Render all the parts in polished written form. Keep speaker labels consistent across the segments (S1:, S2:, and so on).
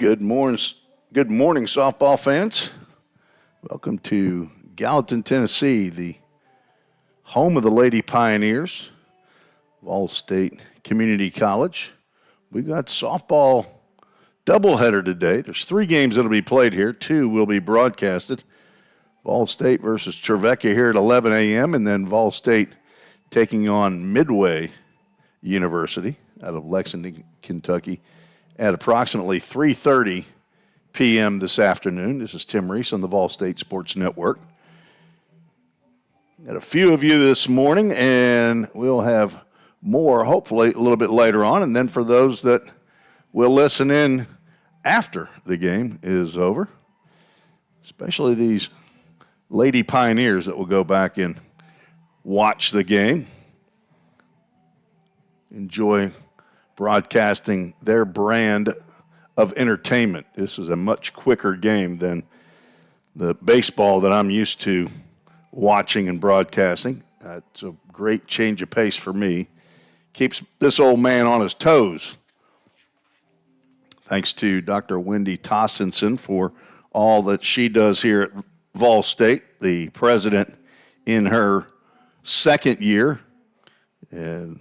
S1: Good morning, good morning, softball fans. Welcome to Gallatin, Tennessee, the home of the Lady Pioneers, Vol State Community College. We got softball doubleheader today. There's 3 games that'll be played here. 2 will be broadcasted. Vol State versus Trevecca here at 11 a.m., and then Vol State taking on Midway University out of Lexington, Kentucky, at approximately 3:30 p.m. this afternoon. This is Tim Reese on the Vol State Sports Network. Got a few of you this morning, and we'll have more hopefully a little bit later on. And then for those that will listen in after the game is over, especially these Lady Pioneers that will go back and watch the game, enjoy broadcasting their brand of entertainment. This is a much quicker game than the baseball that I'm used to watching and broadcasting. It's a great change of pace for me. Keeps this old man on his toes. Thanks to Dr. Wendy Tossenson for all that she does here at Vol State, the president in her second year. And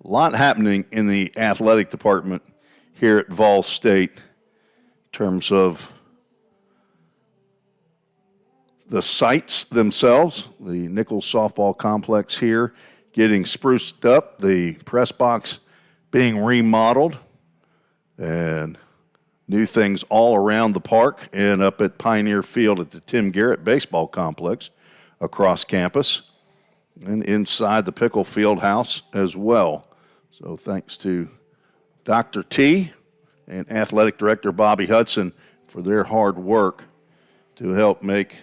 S1: a lot happening in the athletic department here at Vol State in terms of the sites themselves, the Nichols Softball Complex here getting spruced up, the press box being remodeled, and new things all around the park and up at Pioneer Field at the Tim Garrett Baseball Complex across campus and inside the Pickle Field House as well. So thanks to Dr. T and Athletic Director Bobby Hudson for their hard work to help make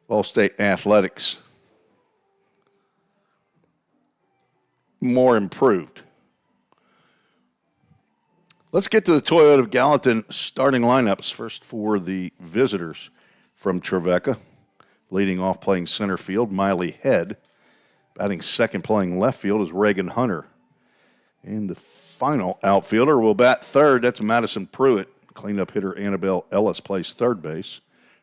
S1: Vol State athletics more improved. Let's get to the Toyota of Gallatin starting lineups. First for the visitors from Trevecca. Leading off playing center field, Miley Head. Batting second playing left field is Reagan Hunter. And the final outfielder will bat third. That's Madison Pruitt. Cleanup hitter Annabelle Ellis plays third base.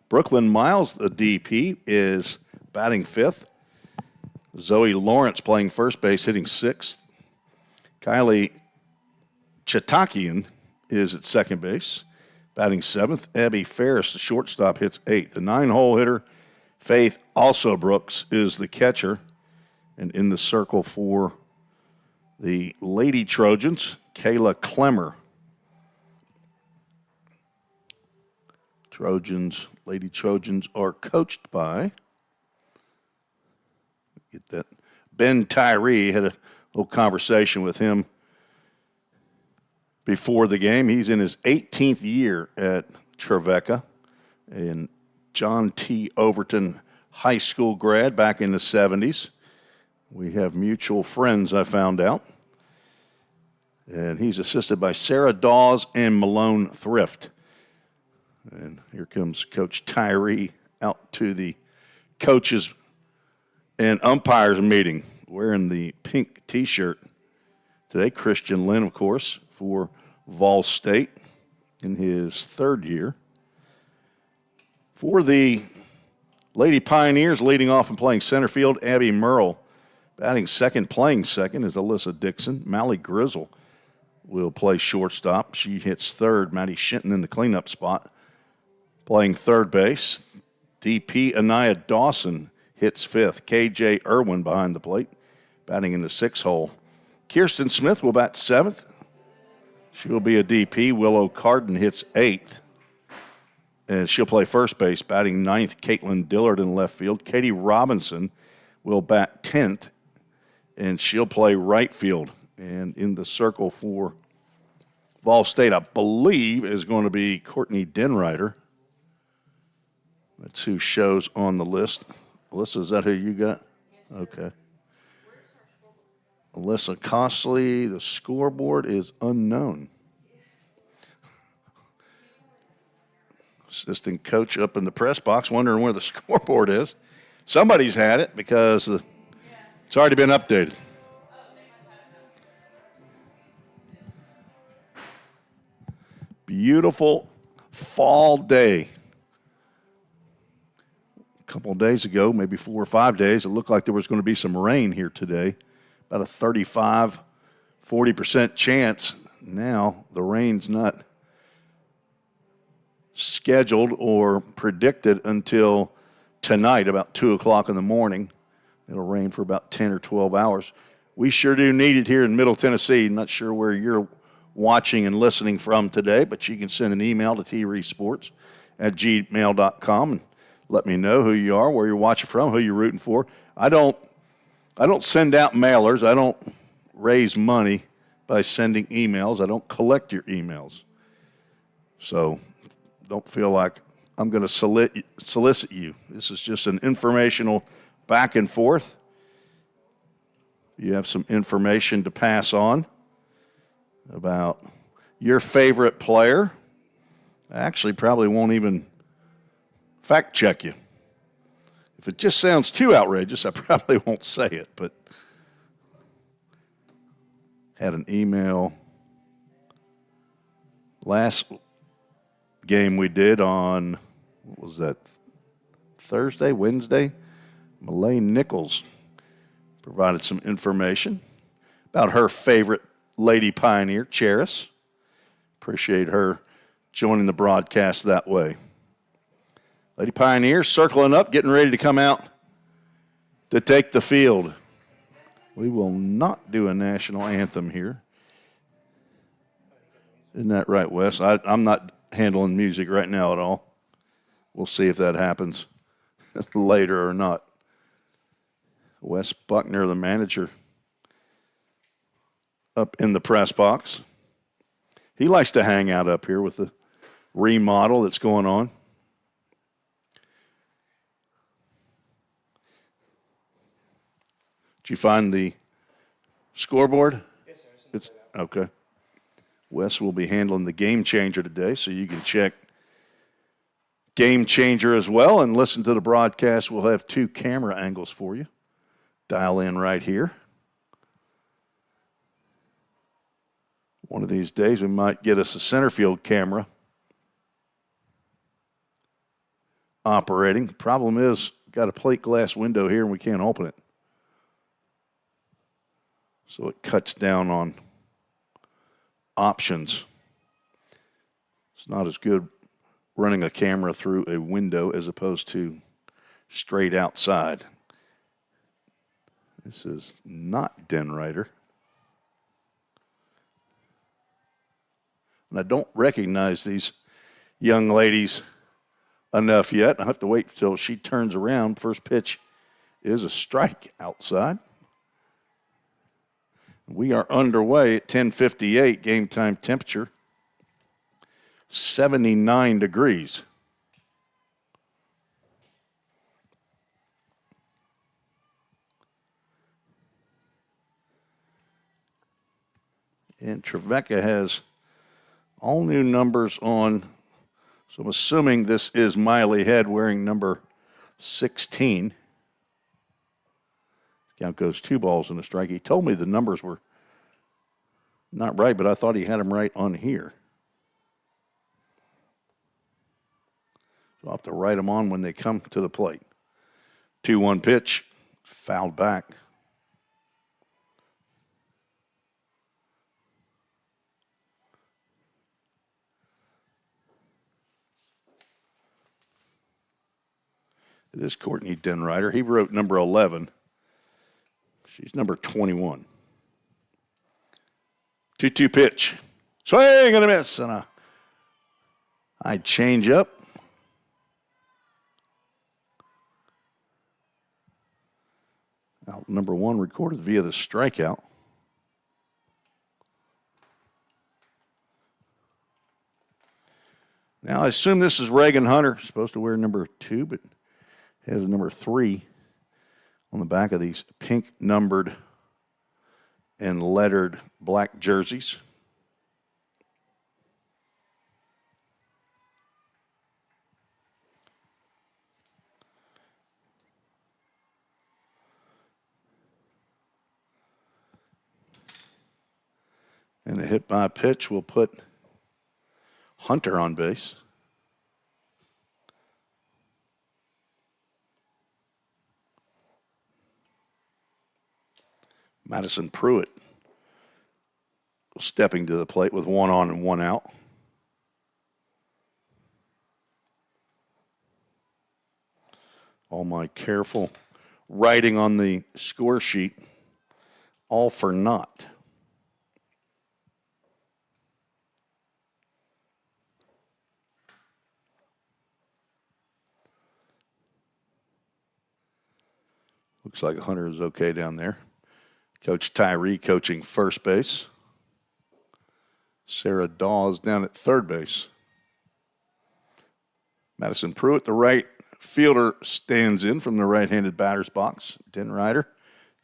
S1: Brooklyn Miles, the DP, is batting fifth. Zoe Lawrence playing first base, hitting sixth. Kylie Chatakian is at second base, batting seventh. Abby Ferris, the shortstop, hits eighth. The 9-hole hitter, Faith Also Brooks, is the catcher. And in the circle for the Lady Trojans, Kayla Clemmer. Lady Trojans are coached by, get that, Ben Tyree. Had a little conversation with him before the game. He's in his 18th year at Trevecca, and John T. Overton high school grad back in the 70s. We have mutual friends, I found out. And he's assisted by Sarah Dawes and Malone Thrift. And here comes Coach Tyree out to the coaches and umpires meeting wearing the pink T-shirt. Today, Christian Lynn, of course, for Vol State in his third year. For the Lady Pioneers, leading off and playing center field, Abby Merle. Batting second, playing second, is Alyssa Dixon. Mally Grizzle will play shortstop. She hits third. Maddie Shinton in the cleanup spot, playing third base. DP Anaya Dawson hits fifth. KJ Irwin behind the plate, batting in the 6-hole. Kirsten Smith will bat seventh. She will be a DP. Willow Carden hits eighth, and she'll play first base, batting ninth. Caitlin Dillard in left field. Katie Robinson will bat 10th, and she'll play right field. And in the circle for Vol State, I believe, is going to be Courtney Denrider. That's who shows on the list. Alyssa, is that who you got? Yes, okay. Alyssa Costley, the scoreboard is unknown. Assistant coach up in the press box wondering where the scoreboard is. Somebody's had it because it's already been updated. beautiful fall day. A couple of days ago, maybe 4 or 5 days, it looked like there was going to be some rain here today. About a 35, 40% chance. Now the rain's not scheduled or predicted until tonight, about 2 o'clock in the morning. It'll rain for about 10 or 12 hours. We sure do need it here in Middle Tennessee. Not sure where you're watching and listening from today, but you can send an email to tresports@gmail.com and let me know who you are, where you're watching from, who you're rooting for. I don't send out mailers. I don't raise money by sending emails. I don't collect your emails. So don't feel like I'm going to solicit you. This is just an informational back and forth. You have some information to pass on about your favorite player. I actually probably won't even fact check you. If it just sounds too outrageous, I probably won't say it, but had an email last game we did on, what was that, Thursday, Wednesday? Malay Nichols provided some information about her favorite Lady Pioneer, Cheris. Appreciate her joining the broadcast that way. Lady Pioneer circling up, getting ready to come out to take the field. We will not do a national anthem here. Isn't that right, Wes? I'm not handling music right now at all. We'll see if that happens later or not. Wes Buckner, the manager, up in the press box. He likes to hang out up here with the remodel that's going on. Did you find the scoreboard?
S2: Yes, sir.
S1: It's okay. Wes will be handling the Game Changer today, so you can check Game Changer as well and listen to the broadcast. We'll have 2 camera angles for you. Dial in right here. One of these days, we might get us a center field camera operating. Problem is, got a plate glass window here and we can't open it. So it cuts down on options. It's not as good running a camera through a window as opposed to straight outside. This is not Denrider. And I don't recognize these young ladies enough yet. I have to wait until she turns around. First pitch is a strike outside. We are underway at 10:58, game time temperature, 79 degrees. And Trevecca has all new numbers on, so I'm assuming this is Miley Head wearing number 16. Count goes 2 balls and a strike. He told me the numbers were not right, but I thought he had them right on here. So I'll have to write them on when they come to the plate. 2-1 pitch, fouled back. It is Courtney Denrider. He wrote number 11. She's number 21. 2-2 pitch. Swing and a miss. And a high change up. Out number 1 recorded via the strikeout. Now, I assume this is Reagan Hunter. Supposed to wear number 2, but has a number 3 on the back of these pink numbered and lettered black jerseys. And a hit by pitch will put Hunter on base. Madison Pruitt stepping to the plate with one on and one out. All my careful writing on the score sheet, all for naught. Looks like Hunter is okay down there. Coach Tyree coaching first base. Sarah Dawes down at third base. Madison Pruitt, the right fielder, stands in from the right-handed batter's box. Denrider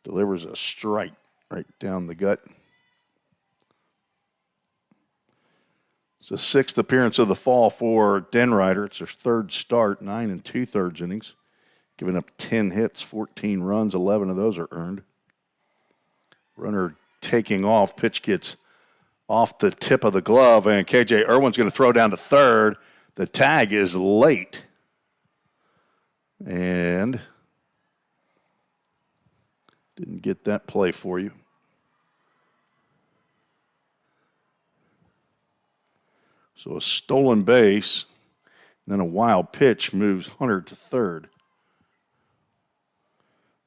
S1: delivers a strike right down the gut. It's the sixth appearance of the fall for Denrider. It's her third start, 9 2/3 innings. Giving up 10 hits, 14 runs, 11 of those are earned. Runner taking off, pitch gets off the tip of the glove, and KJ Irwin's going to throw down to third. The tag is late. And didn't get that play for you. So a stolen base, and then a wild pitch moves Hunter to third.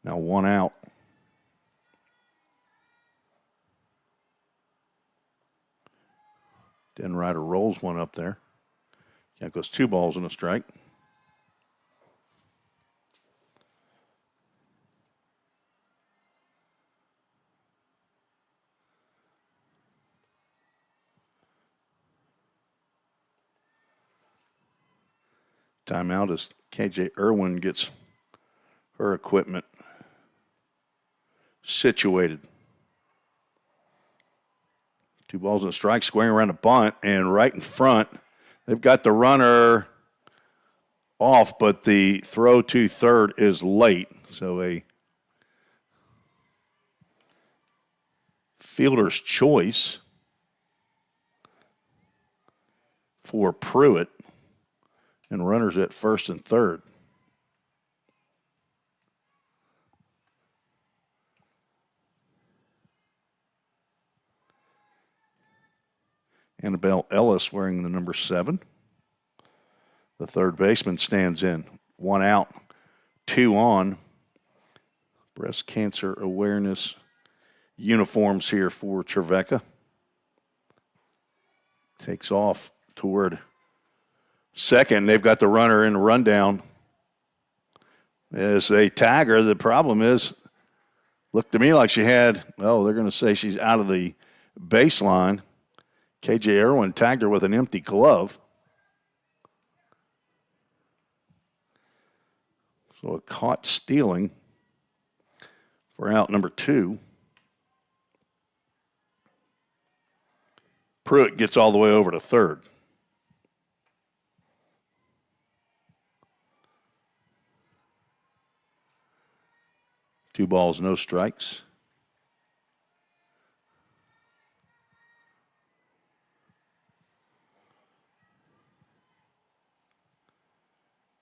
S1: Now one out. Denrider rolls one up there. That goes 2 balls and a strike. Timeout as KJ Irwin gets her equipment situated. 2 balls and a strike, squaring around a bunt, and right in front, they've got the runner off, but the throw to third is late. So a fielder's choice for Pruitt, and runners at first and third. Annabelle Ellis wearing the number 7. The third baseman stands in. 1 out, 2 on. Breast cancer awareness uniforms here for Trevecca. Takes off toward second. They've got the runner in the rundown. As they tag her, the problem is, looked to me like she had, they're going to say she's out of the baseline. KJ Irwin tagged her with an empty glove. So a caught stealing for out number 2. Pruitt gets all the way over to third. Two balls, no strikes.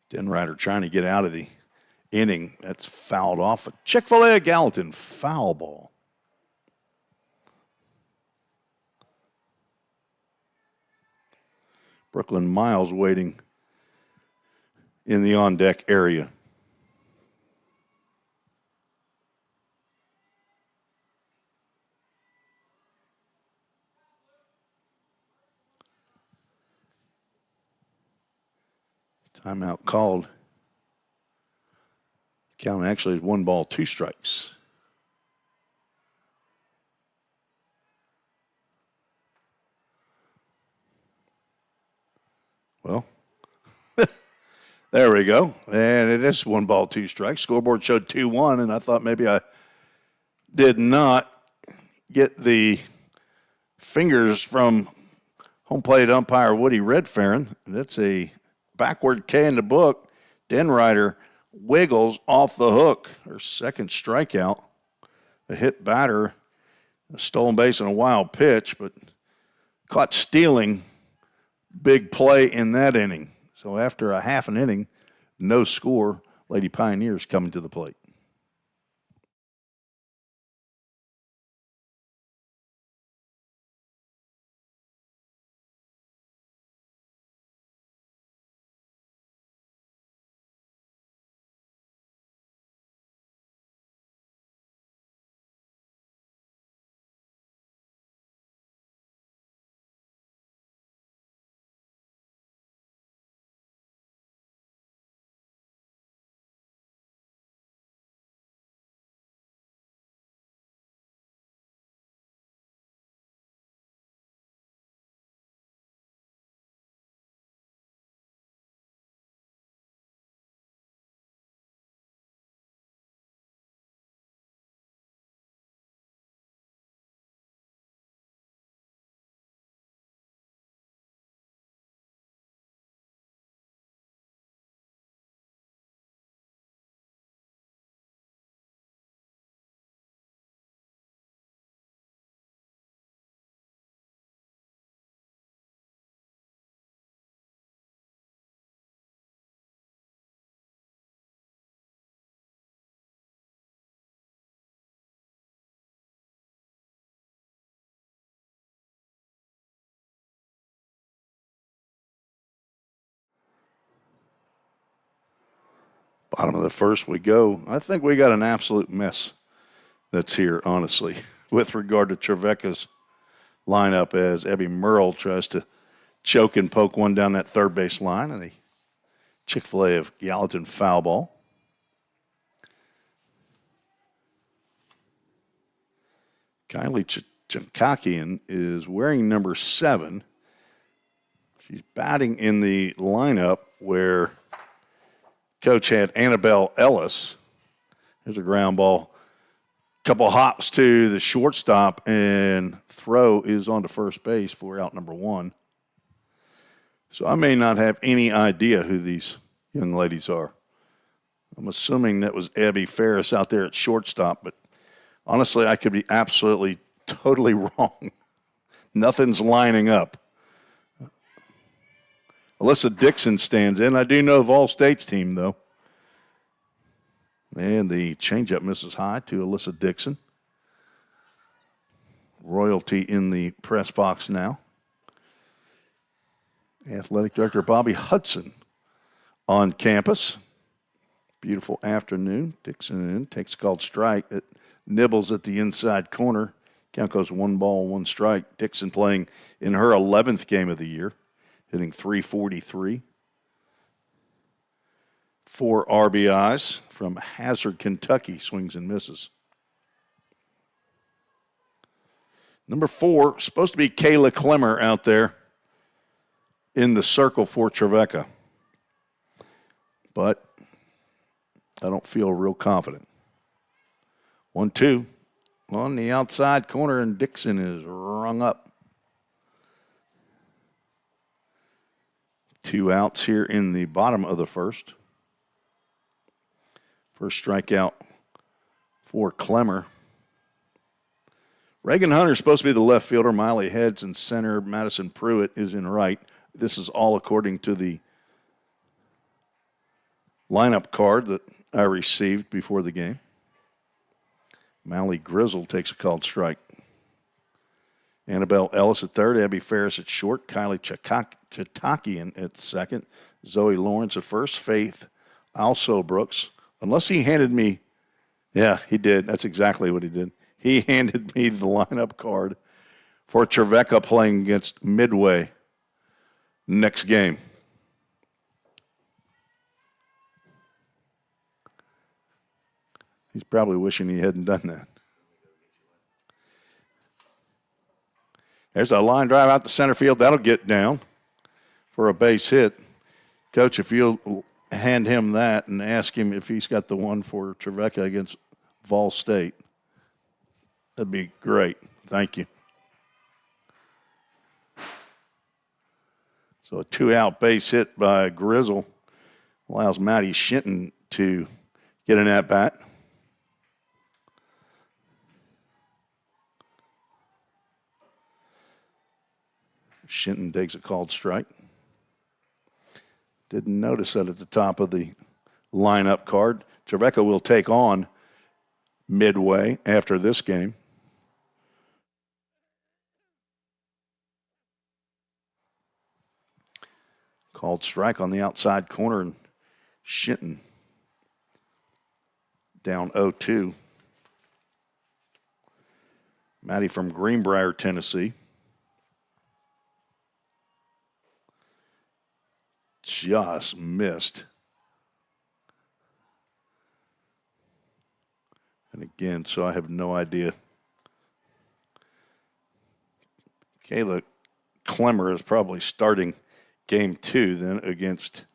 S1: Denrider trying to get out of the inning. That's fouled off. A Chick-fil-A Gallatin foul ball. Brooklyn Miles waiting in the on-deck area. Timeout called. Count actually is 1 ball, 2 strikes. Well, there we go. And it is 1 ball, 2 strikes. Scoreboard showed 2-1, and I thought maybe I did not get the fingers from home plate umpire Woody Redfarron. That's a backward K in the book. Denrider wiggles off the hook. Her second strikeout. A hit batter, a stolen base, and a wild pitch, but caught stealing big play in that inning. So after a half an inning, no score, Lady Pioneers coming to the plate. Bottom of the first we go. I think we got an absolute mess that's here, honestly, with regard to Trevecca's lineup as Abby Merle tries to choke and poke one down that third base line, and the Chick-fil-A of Gallatin foul ball. Kylie Chakakian is wearing number 7. She's batting in the lineup where Coach had Annabelle Ellis. There's a ground ball. Couple hops to the shortstop, and throw is on to first base for out number 1. So I may not have any idea who these young ladies are. I'm assuming that was Abby Ferris out there at shortstop, but honestly, I could be absolutely, totally wrong. Nothing's lining up. Alyssa Dixon stands in. I do know Vol State's team, though. And the changeup misses high to Alyssa Dixon. Royalty in the press box now. Athletic Director Bobby Hudson on campus. Beautiful afternoon. Dixon in, takes a called strike. It nibbles at the inside corner. Count goes 1 ball, 1 strike. Dixon playing in her 11th game of the year, hitting .343. 4 RBIs from Hazard, Kentucky. Swings and misses. Number 4, supposed to be Kayla Clemmer out there in the circle for Trevecca. But I don't feel real confident. 1-2 on the outside corner, and Dixon is rung up. 2 outs here in the bottom of the first. First strikeout for Clemmer. Reagan Hunter's supposed to be the left fielder. Miley Heads in center. Madison Pruitt is in right. This is all according to the lineup card that I received before the game. Mally Grizzle takes a called strike. Annabelle Ellis at third. Abby Ferris at short. Kylie Chatakian at second. Zoe Lawrence at first. Faith also Brooks. Unless he handed me, yeah, he did. That's exactly what he did. He handed me the lineup card for Trevecca playing against Midway next game. He's probably wishing he hadn't done that. There's a line drive out to center field. That'll get down for a base hit. Coach, if you'll hand him that and ask him if he's got the one for Trevecca against Vol State, that'd be great. Thank you. So a 2-out base hit by Grizzle allows Maddie Shinton to get an at-bat. Shinton takes a called strike. Didn't notice that at the top of the lineup card. Trevecca will take on Midway after this game. Called strike on the outside corner, and Shinton down 0-2. Maddie from Greenbrier, Tennessee. Just missed. And again, so I have no idea. Kayla Clemmer is probably starting game 2 then against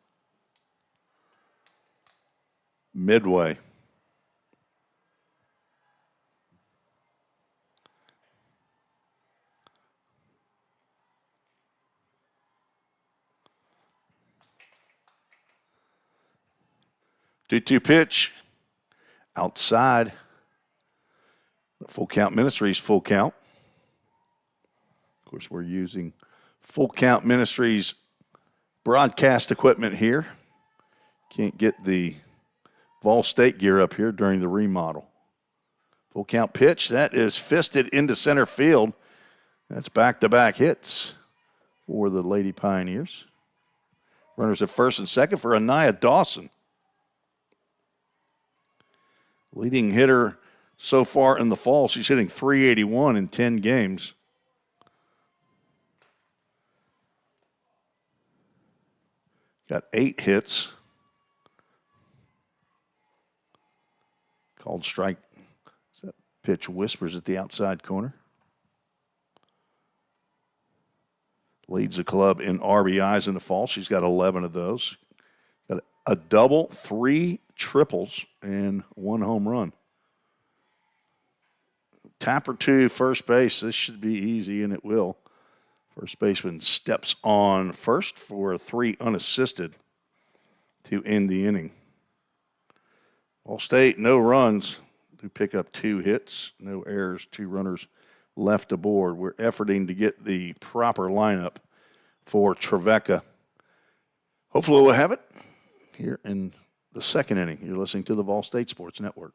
S1: Midway. Two-two pitch outside. Full Count Ministries, full count. Of course, we're using Full Count Ministries broadcast equipment here. Can't get the Vol State gear up here during the remodel. Full count pitch. That is fisted into center field. That's back-to-back hits for the Lady Pioneers. Runners at first and second for Anaya Dawson. Leading hitter so far in the fall. She's hitting .381 in 10 games. Got 8 hits. Called strike. That pitch whispers at the outside corner. Leads the club in RBIs in the fall. She's got 11 of those. Got a double, 3 triples, and 1 home run. Tapper to first base. This should be easy, and it will. First baseman steps on first for 3 unassisted to end the inning. All State, no runs. Do pick up 2 hits, no errors, 2 runners left aboard. We're efforting to get the proper lineup for Trevecca. Hopefully we'll have it here in the second inning. You're listening to the Vol State Sports Network.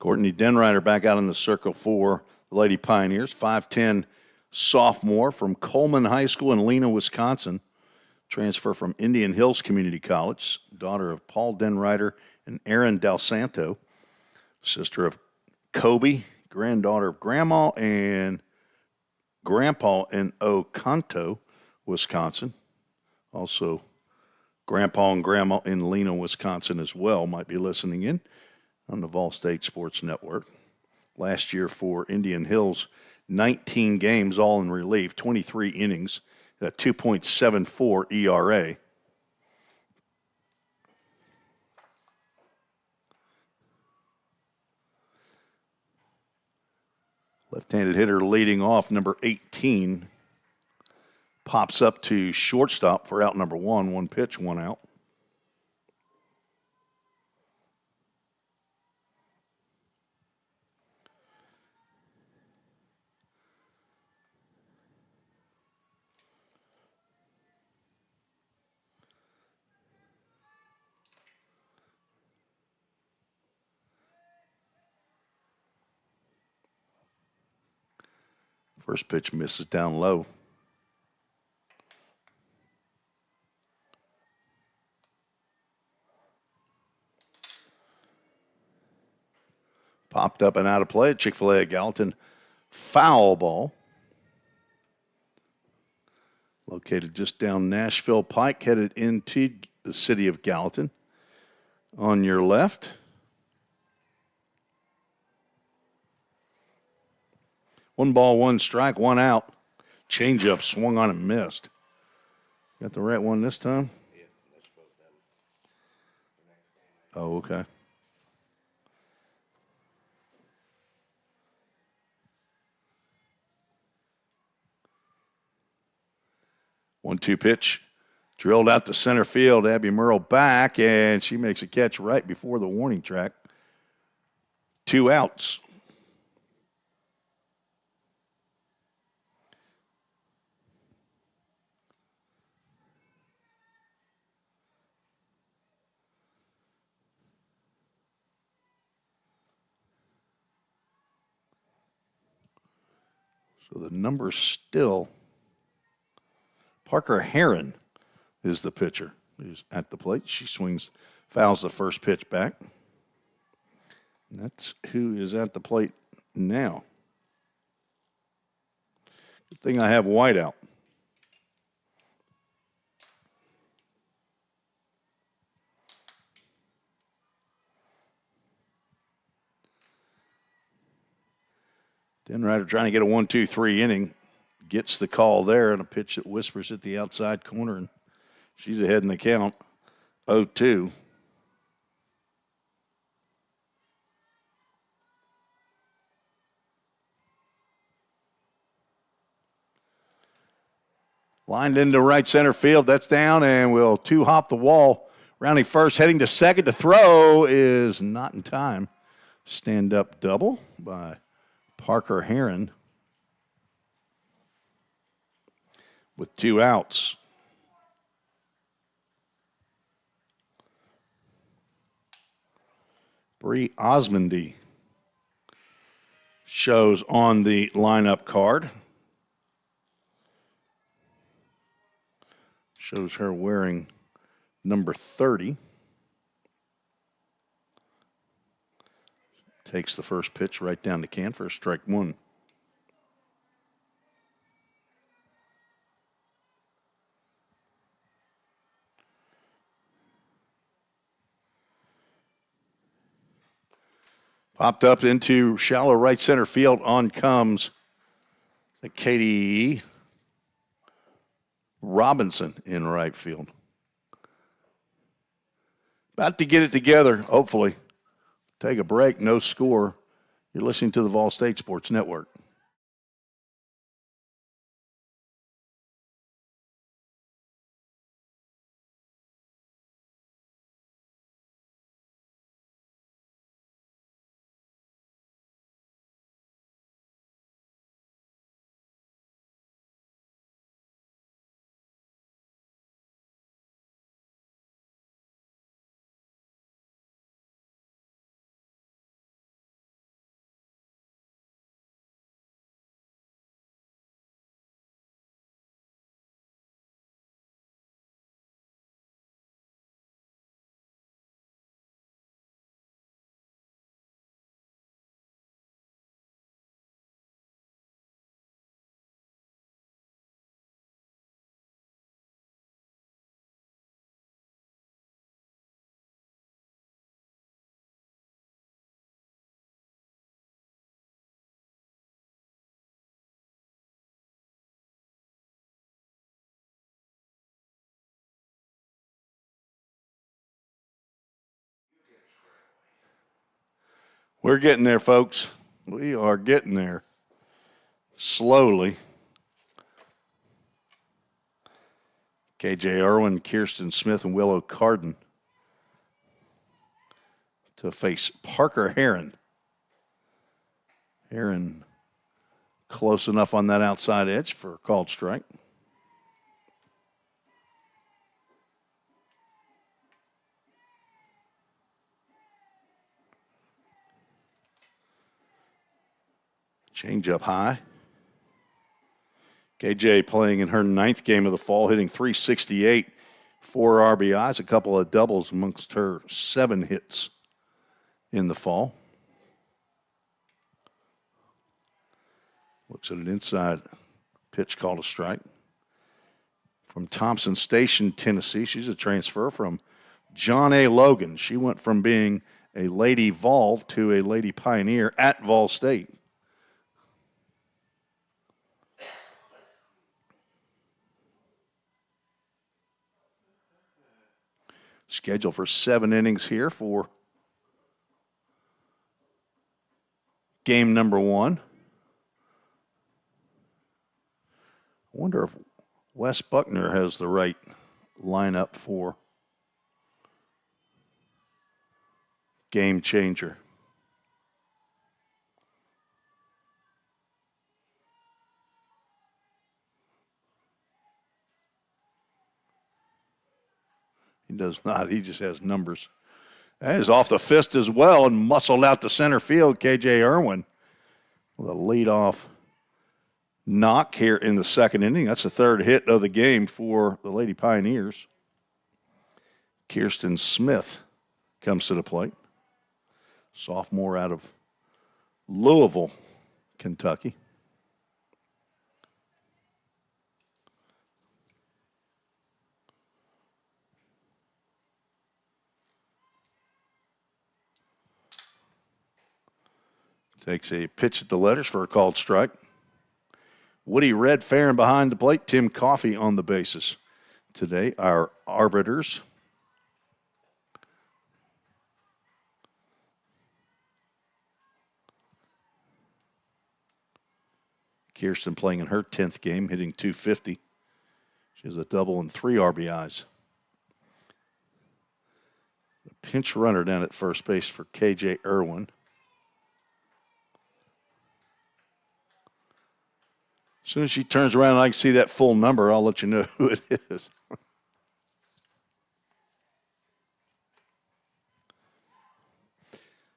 S1: Courtney Denreiter back out in the circle for the Lady Pioneers. 5'10" sophomore from Coleman High School in Lena, Wisconsin. Transfer from Indian Hills Community College. Daughter of Paul Denreiter and Erin Del Santo. Sister of Kobe. Granddaughter of Grandma and Grandpa in Oconto, Wisconsin. Also, Grandpa and Grandma in Lena, Wisconsin as well might be listening in on the Vol State Sports Network. Last year for Indian Hills, 19 games, all in relief, 23 innings, a 2.74 ERA. Left-handed hitter leading off, number 18. Pops up to shortstop for out number 1. 1 pitch, 1 out. First pitch misses down low. Popped up and out of play at Chick-fil-A at Gallatin. Foul ball. Located just down Nashville Pike, headed into the city of Gallatin. On your left. 1 ball, 1 strike, 1 out. Changeup swung on and missed. Got the right one this time? Oh, okay. One-two pitch. Drilled out to center field. Abby Merle back, and she makes a catch right before the warning track. 2 outs. So the number's still Parker Heron is the pitcher who's at the plate. She swings, fouls the first pitch back. And that's who is at the plate now. Good thing I have White out. Denrider trying to get a 1-2-3 inning. Gets the call there and a pitch that whispers at the outside corner. And she's ahead in the count, 0-2. Lined into right center field. That's down and will 2-hop the wall. Rounding first, heading to second to throw is not in time. Stand-up double by Parker Heron with 2 outs. Bree Osmondy shows on the lineup card. Shows her wearing number 30. Takes the first pitch right down the can for a strike 1. Popped up into shallow right center field. On comes Katie Robinson in right field. About to get it together, hopefully. Take a break, no score. You're listening to the Vol State Sports Network. We're getting there, folks. We are getting there. Slowly. KJ Irwin, Kirsten Smith, and Willow Carden to face Parker Heron. Heron close enough on that outside edge for a called strike. Change up high. KJ playing in her 9th game of the fall, hitting .368, 4 RBIs, a couple of doubles amongst her 7 hits in the fall. Looks at an inside pitch called a strike. From Thompson Station, Tennessee. She's a transfer from John A. Logan. She went from being a Lady Vol to a Lady Pioneer at Vol State. Scheduled for 7 innings here for game number 1. I wonder if Wes Buckner has the right lineup for game changer. He does not. He just has numbers. That is off the fist as well and muscled out to center field. KJ Irwin with a leadoff knock here in the second inning. That's the third hit of the game for the Lady Pioneers. Kirsten Smith comes to the plate. Sophomore out of Louisville, Kentucky. Takes a pitch at the letters for a called strike. Woody Red fair and behind the plate. Tim Coffey on the bases today, our arbiters. Kirsten playing in her 10th game, hitting .250. She has a double and 3 RBIs. A pinch runner down at first base for KJ Irwin. As soon as she turns around and I can see that full number, I'll let you know who it is.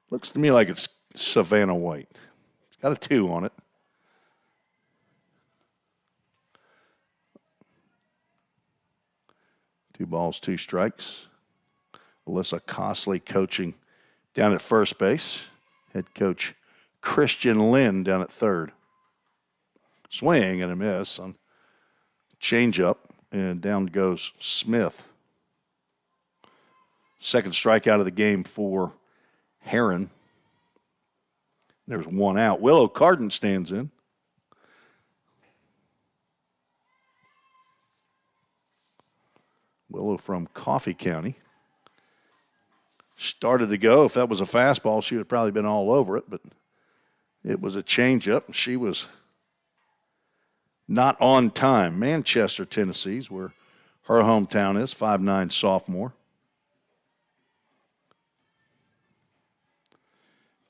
S1: Looks to me like it's Savannah White. It's got a 2 on it. Two balls, 2 strikes. Alyssa Costley coaching down at first base. Head coach Christian Lynn down at third. Swing and a miss on changeup, and down goes Smith. Second strikeout of the game for Heron. There's 1 out. Willow Carden stands in. Willow from Coffee County. Started to go. If that was a fastball, she would have probably been all over it, but it was a changeup. She was not on time. Manchester, Tennessee's where her hometown is, 5'9" sophomore.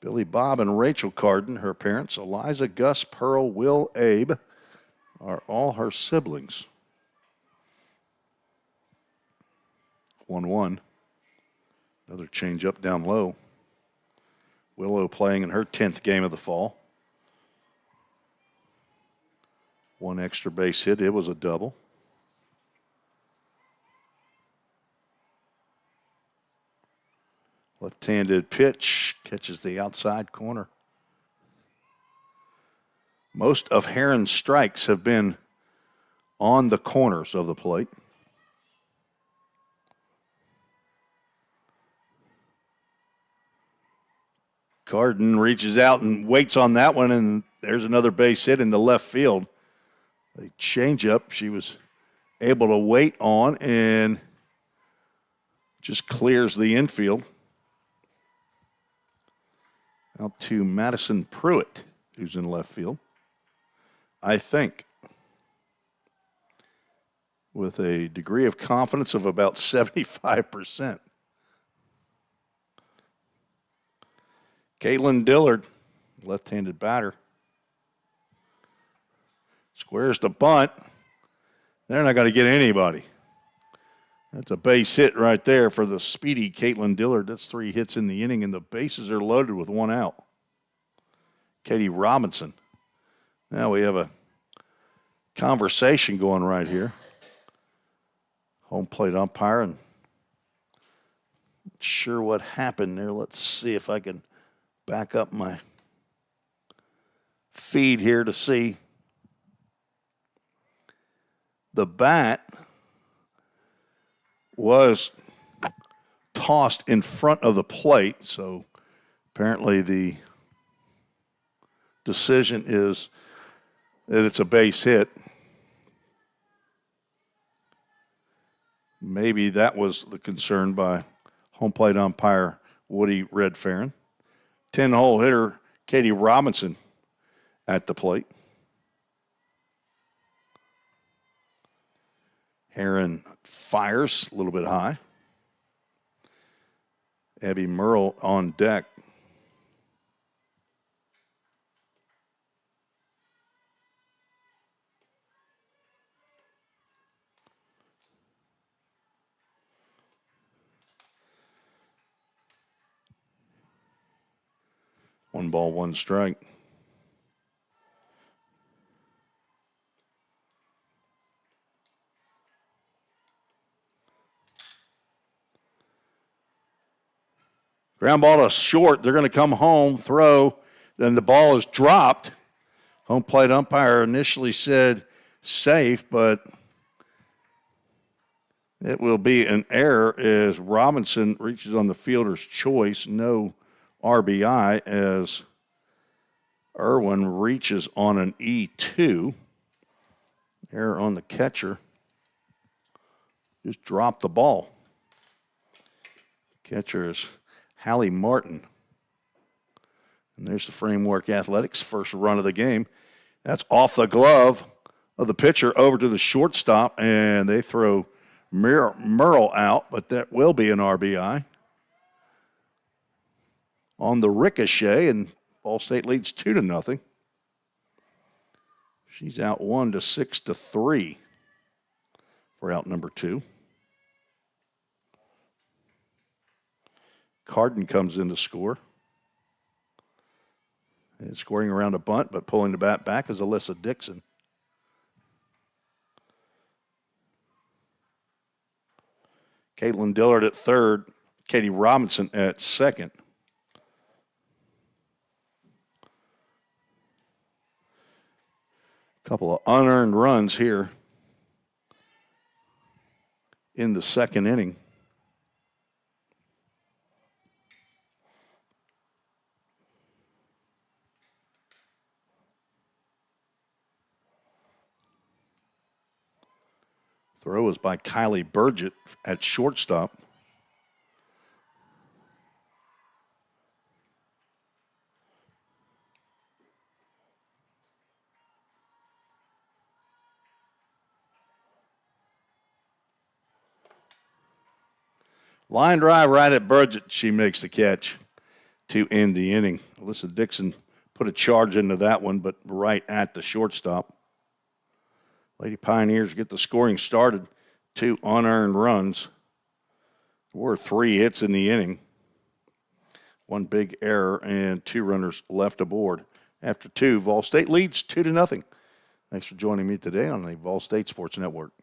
S1: Billy Bob and Rachel Carden, her parents, Eliza, Gus, Pearl, Will, Abe, are all her siblings. 1-1. Another changeup down low. Willow playing in her 10th game of the fall. 1 extra base hit. It was a double. Left-handed pitch catches the outside corner. Most of Heron's strikes have been on the corners of the plate. Carden reaches out and waits on that one, and there's another base hit in the left field. A changeup she was able to wait on and just clears the infield. Out to Madison Pruitt, who's in left field. I think with a degree of confidence of about 75%. Caitlin Dillard, left-handed batter. Squares the bunt. They're not going to get anybody. That's a base hit right there for the speedy Caitlin Dillard. That's 3 hits in the inning, and the bases are loaded with 1 out. Katie Robinson. Now we have a conversation going right here. Home plate umpire, and not sure what happened there. Let's see if I can back up my feed here to see. The bat was tossed in front of the plate, so apparently the decision is that it's a base hit. Maybe that was the concern by home plate umpire Woody Redfarron. 10-hole hitter Katie Robinson at the plate. Heron fires a little bit high. Abby Merle on deck. One ball, one strike. Ground ball to short. They're going to come home, throw. Then the ball is dropped. Home plate umpire initially said safe, but it will be an error as Robinson reaches on the fielder's choice. No RBI as Irwin reaches on an E2. Error on the catcher. Just dropped the ball. Catcher is Hallie Martin. And there's the Framework Athletics first run of the game. That's off the glove of the pitcher over to the shortstop, and they throw Merle out, but that will be an RBI. On the ricochet, and Ball State leads 2-0. She's out 1 to 6 to 3 for out number 2. Carden comes in to score. And scoring around a bunt, but pulling the bat back is Alyssa Dixon. Caitlin Dillard at third. Katie Robinson at second. Couple of unearned runs here in the second inning. Throw is by Kylie Burgett at shortstop. Line drive right at Burgett. She makes the catch to end the inning. Alyssa Dixon put a charge into that one, but right at the shortstop. Lady Pioneers get the scoring started. 2 unearned runs. There were 3 hits in the inning. 1 big error and 2 runners left aboard. After 2, Vol State leads 2-0. Thanks for joining me today on the Vol State Sports Network.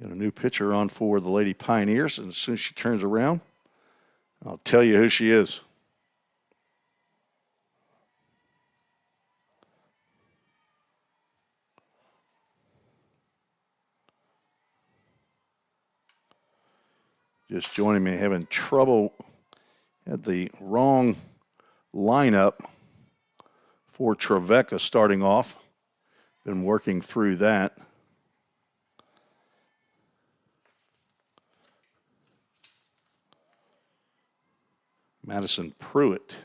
S1: Got a new pitcher on for the Lady Pioneers, and as soon as she turns around, I'll tell you who she is. Just joining me, having trouble, had the wrong lineup for Trevecca starting off. Been working through that. Madison Pruitt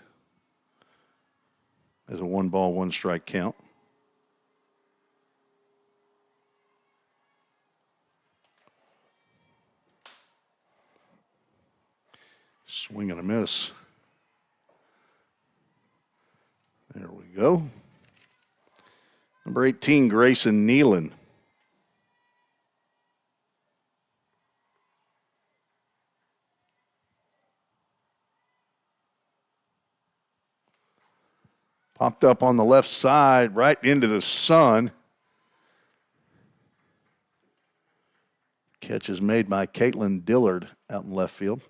S1: has a 1-ball, 1-strike count. Swing and a miss. There we go. Number 18, Grayson Nealon. Popped up on the left side, right into the sun. Catch is made by Caitlin Dillard out in left field.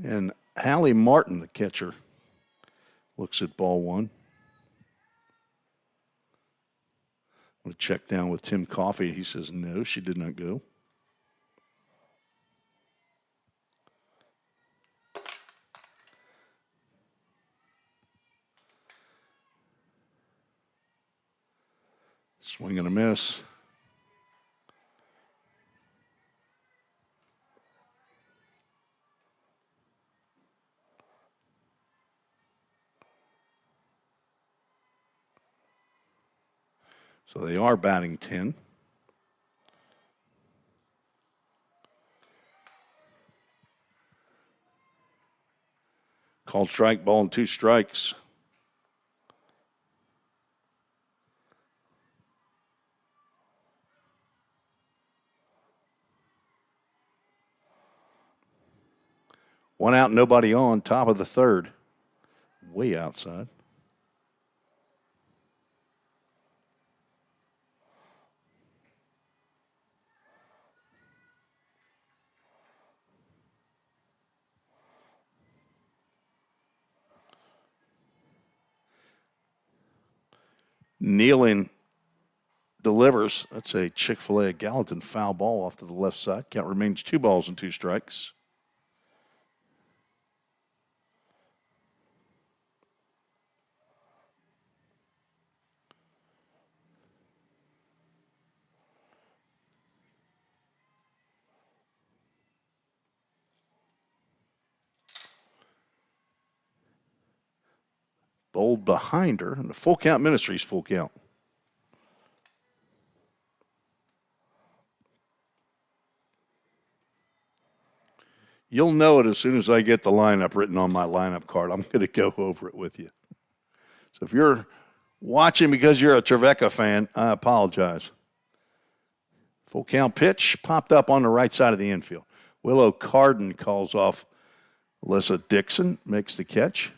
S1: And Hallie Martin, the catcher, looks at ball one. I'm going to check down with Tim Coffey. He says no, she did not go. Swing and a miss. So they are batting 10. Called strike, ball, and 2 strikes. One out, nobody on, top of the third. Way outside. Nealon delivers. That's a Chick-fil-A Gallatin foul ball off to the left side. Count remains 2 balls and 2 strikes. Bowled behind her, and the full count Ministries full count. You'll know it as soon as I get the lineup written on my lineup card. I'm going to go over it with you. So if you're watching because you're a Trevecca fan, I apologize. Full count pitch popped up on the right side of the infield. Willow Carden calls off Alyssa Dixon, makes the catch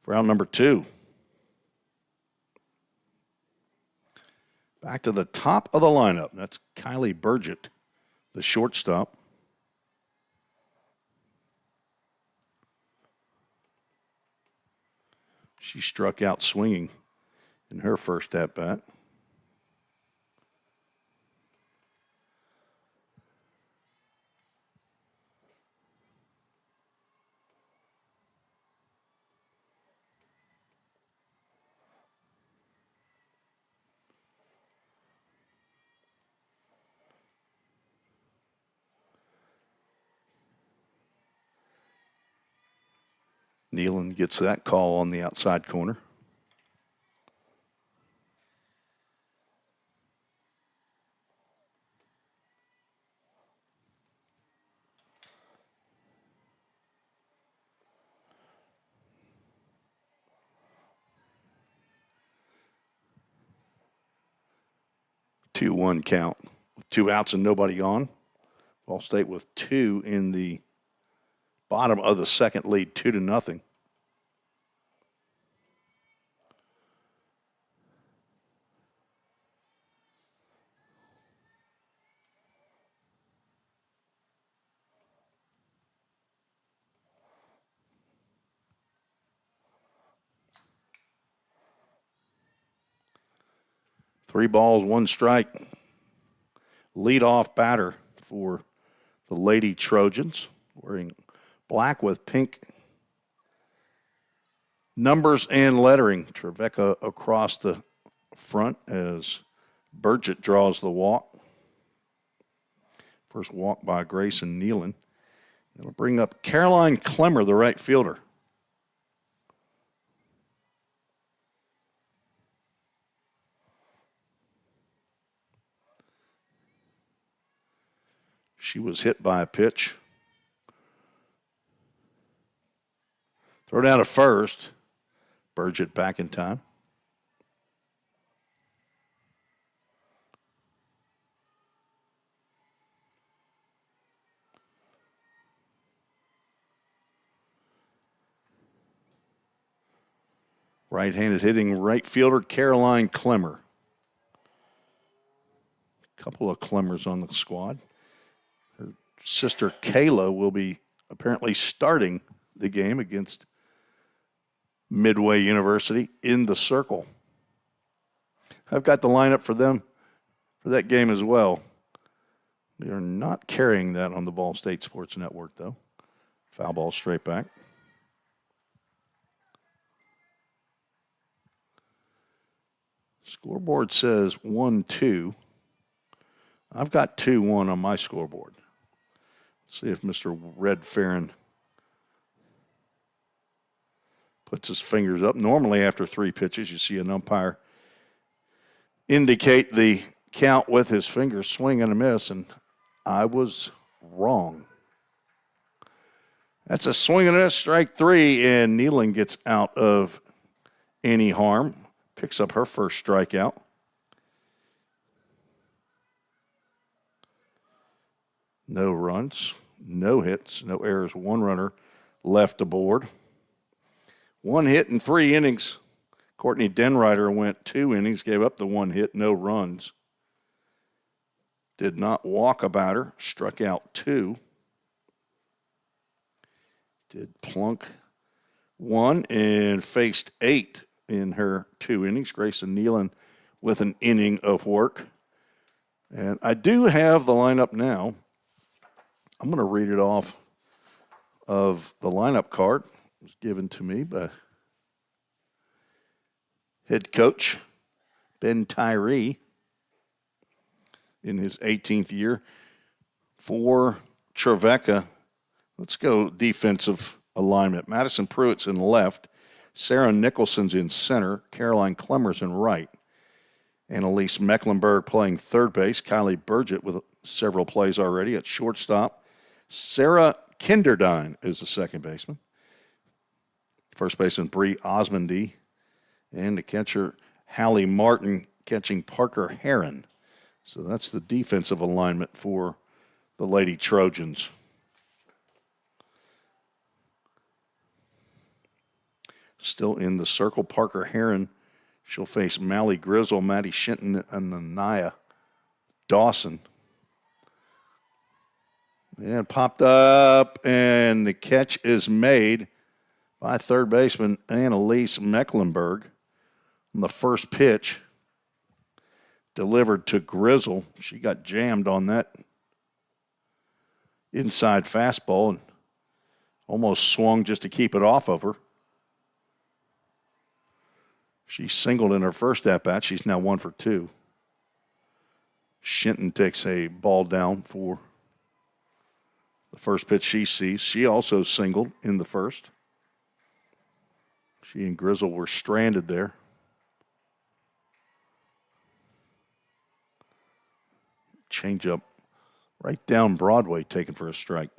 S1: for out number 2. Back to the top of the lineup. That's Kylie Burgett, the shortstop. She struck out swinging in her first at-bat. Nealon gets that call on the outside corner. Two one count with 2 outs and nobody on. Ball State with 2 in the bottom of the second, lead 2-0. 3 balls, 1 strike. Leadoff batter for the Lady Trojans, wearing black with pink numbers and lettering. Trevecca across the front as Burgett draws the walk. First walk by Grayson Nealon. It'll bring up Caroline Clemmer, the right fielder. She was hit by a pitch. Throw down to first. Burgett back in time. Right-handed hitting right fielder Caroline Clemmer. A couple of Clemmers on the squad. Her sister Kayla will be apparently starting the game against Midway University in the Circle. I've got the lineup for them for that game as well. They are not carrying that on the Ball State Sports Network, though. Foul ball straight back. Scoreboard says 1-2. I've got 2-1 on my scoreboard. Let's see if Mr. Red Farron puts his fingers up. Normally, after 3 pitches, you see an umpire indicate the count with his fingers, swing and a miss, and I was wrong. That's a swing and a miss, strike 3, and Nealon gets out of any harm. Picks up her first strikeout. No runs, no hits, no errors, 1 runner left aboard. 1 hit in 3 innings. Courtney Denrider went 2 innings, gave up the 1 hit, no runs. Did not walk a batter, struck out 2. Did plunk 1 and faced 8 in her 2 innings. Grayson Nealon with an inning of work. And I do have the lineup now. I'm going to read it off of the lineup card. It was given to me by head coach Ben Tyree in his 18th year for Trevecca. Let's go defensive alignment. Madison Pruitt's in left. Sarah Nicholson's in center. Caroline Clemmer's in right. Annalise Mecklenburg playing third base. Kylie Burgett with several plays already at shortstop. Sarah Kinderdine is the second baseman. First baseman Bree Osmondy. And the catcher Hallie Martin catching Parker Heron. So that's the defensive alignment for the Lady Trojans. Still in the circle, Parker Heron. She'll face Mally Grizzle, Maddie Shinton, and Anaya Dawson. And popped up, and the catch is made by third baseman Annalise Mecklenburg on the first pitch. Delivered to Grizzle. She got jammed on that inside fastball and almost swung just to keep it off of her. She singled in her first at-bat. She's now 1 for 2. Shinton takes a ball down for the first pitch she sees. She also singled in the first. She and Grizzle were stranded there. Changeup right down Broadway taken for a strike.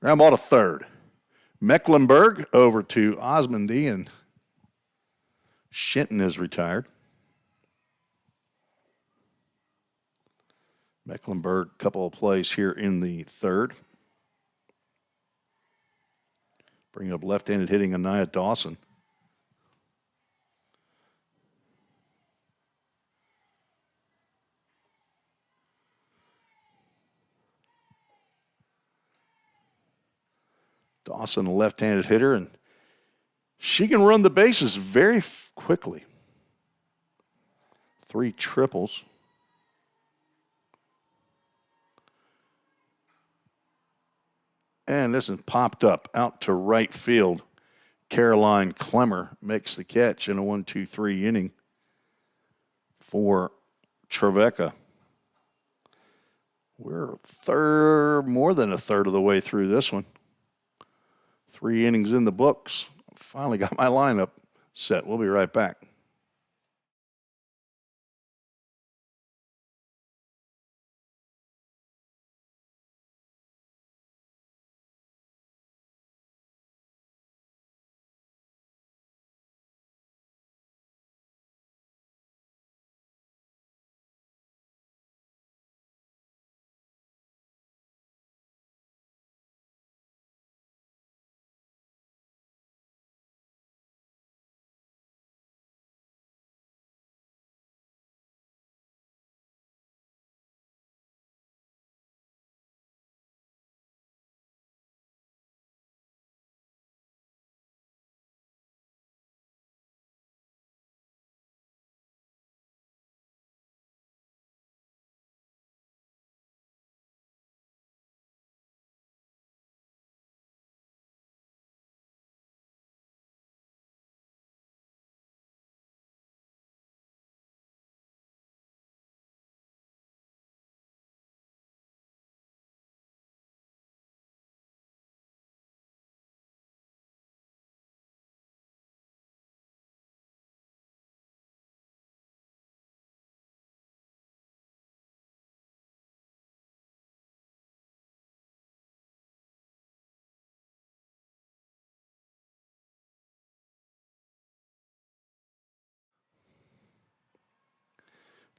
S1: Ground ball to third. Mecklenburg over to Osmondy, and Shinton is retired. Mecklenburg, a couple of plays here in the third. Bring up left-handed hitting Anaya Dawson. Dawson, a left-handed hitter, and she can run the bases very quickly. 3 triples. And this is popped up out to right field. Caroline Clemmer makes the catch in a 1-2-3 inning for Trevecca. We're more than a third of the way through this one. 3 innings in the books. Finally got my lineup set. We'll be right back.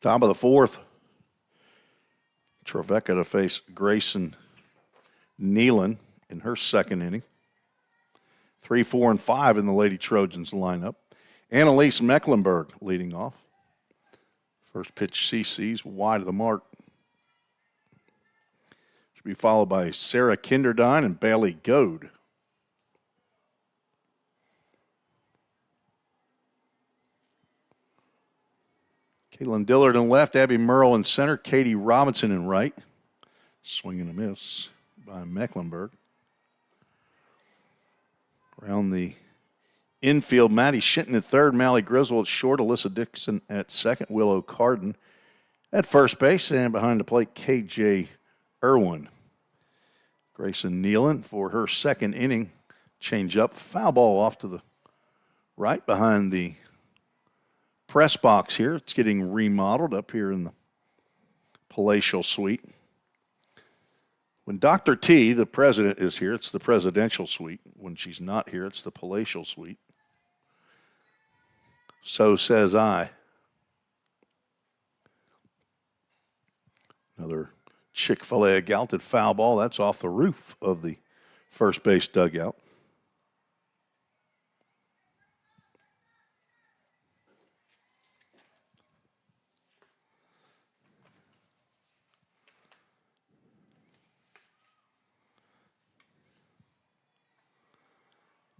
S1: Top of the 4th. Trevecca to face Grayson Nealon in her second inning. 3, 4, and 5 in the Lady Trojans lineup. Annalise Mecklenburg leading off. First pitch CC's wide of the mark. Should be followed by Sarah Kinderdine and Bailey Goad. Caitlin Dillard in left, Abby Merle in center, Katie Robinson in right. Swing and a miss by Mecklenburg. Around the infield, Maddie Shinton at third, Mally Griswold at short, Alyssa Dixon at second, Willow Carden at first base, and behind the plate, KJ Irwin. Grayson Nealon for her second inning. Change up, foul ball off to the right behind the press box here. It's getting remodeled up here in the palatial suite. When Dr. T, the president, is here, it's the presidential suite. When she's not here, it's the palatial suite. So says I. Another Chick-fil-A Gallatin foul ball. That's off the roof of the first base dugout.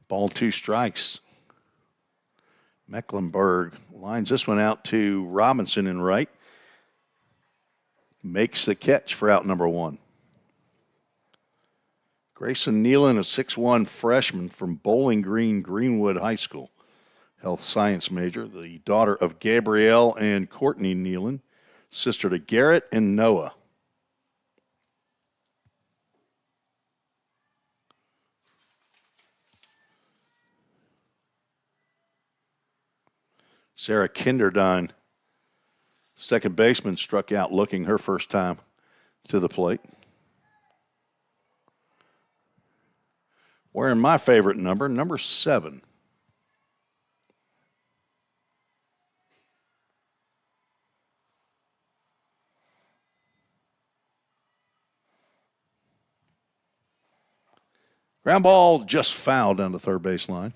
S1: Ball 2 strikes. Mecklenburg lines this one out to Robinson in right. Makes the catch for out number 1. Grayson Nealon, a 6'1 freshman from Bowling Green, Greenwood High School. Health science major, the daughter of Gabrielle and Courtney Nealon, sister to Garrett and Noah. Sarah Kinderdine, second baseman, struck out looking her first time to the plate. Wearing my favorite number, number 7. Ground ball just fouled down the third base line.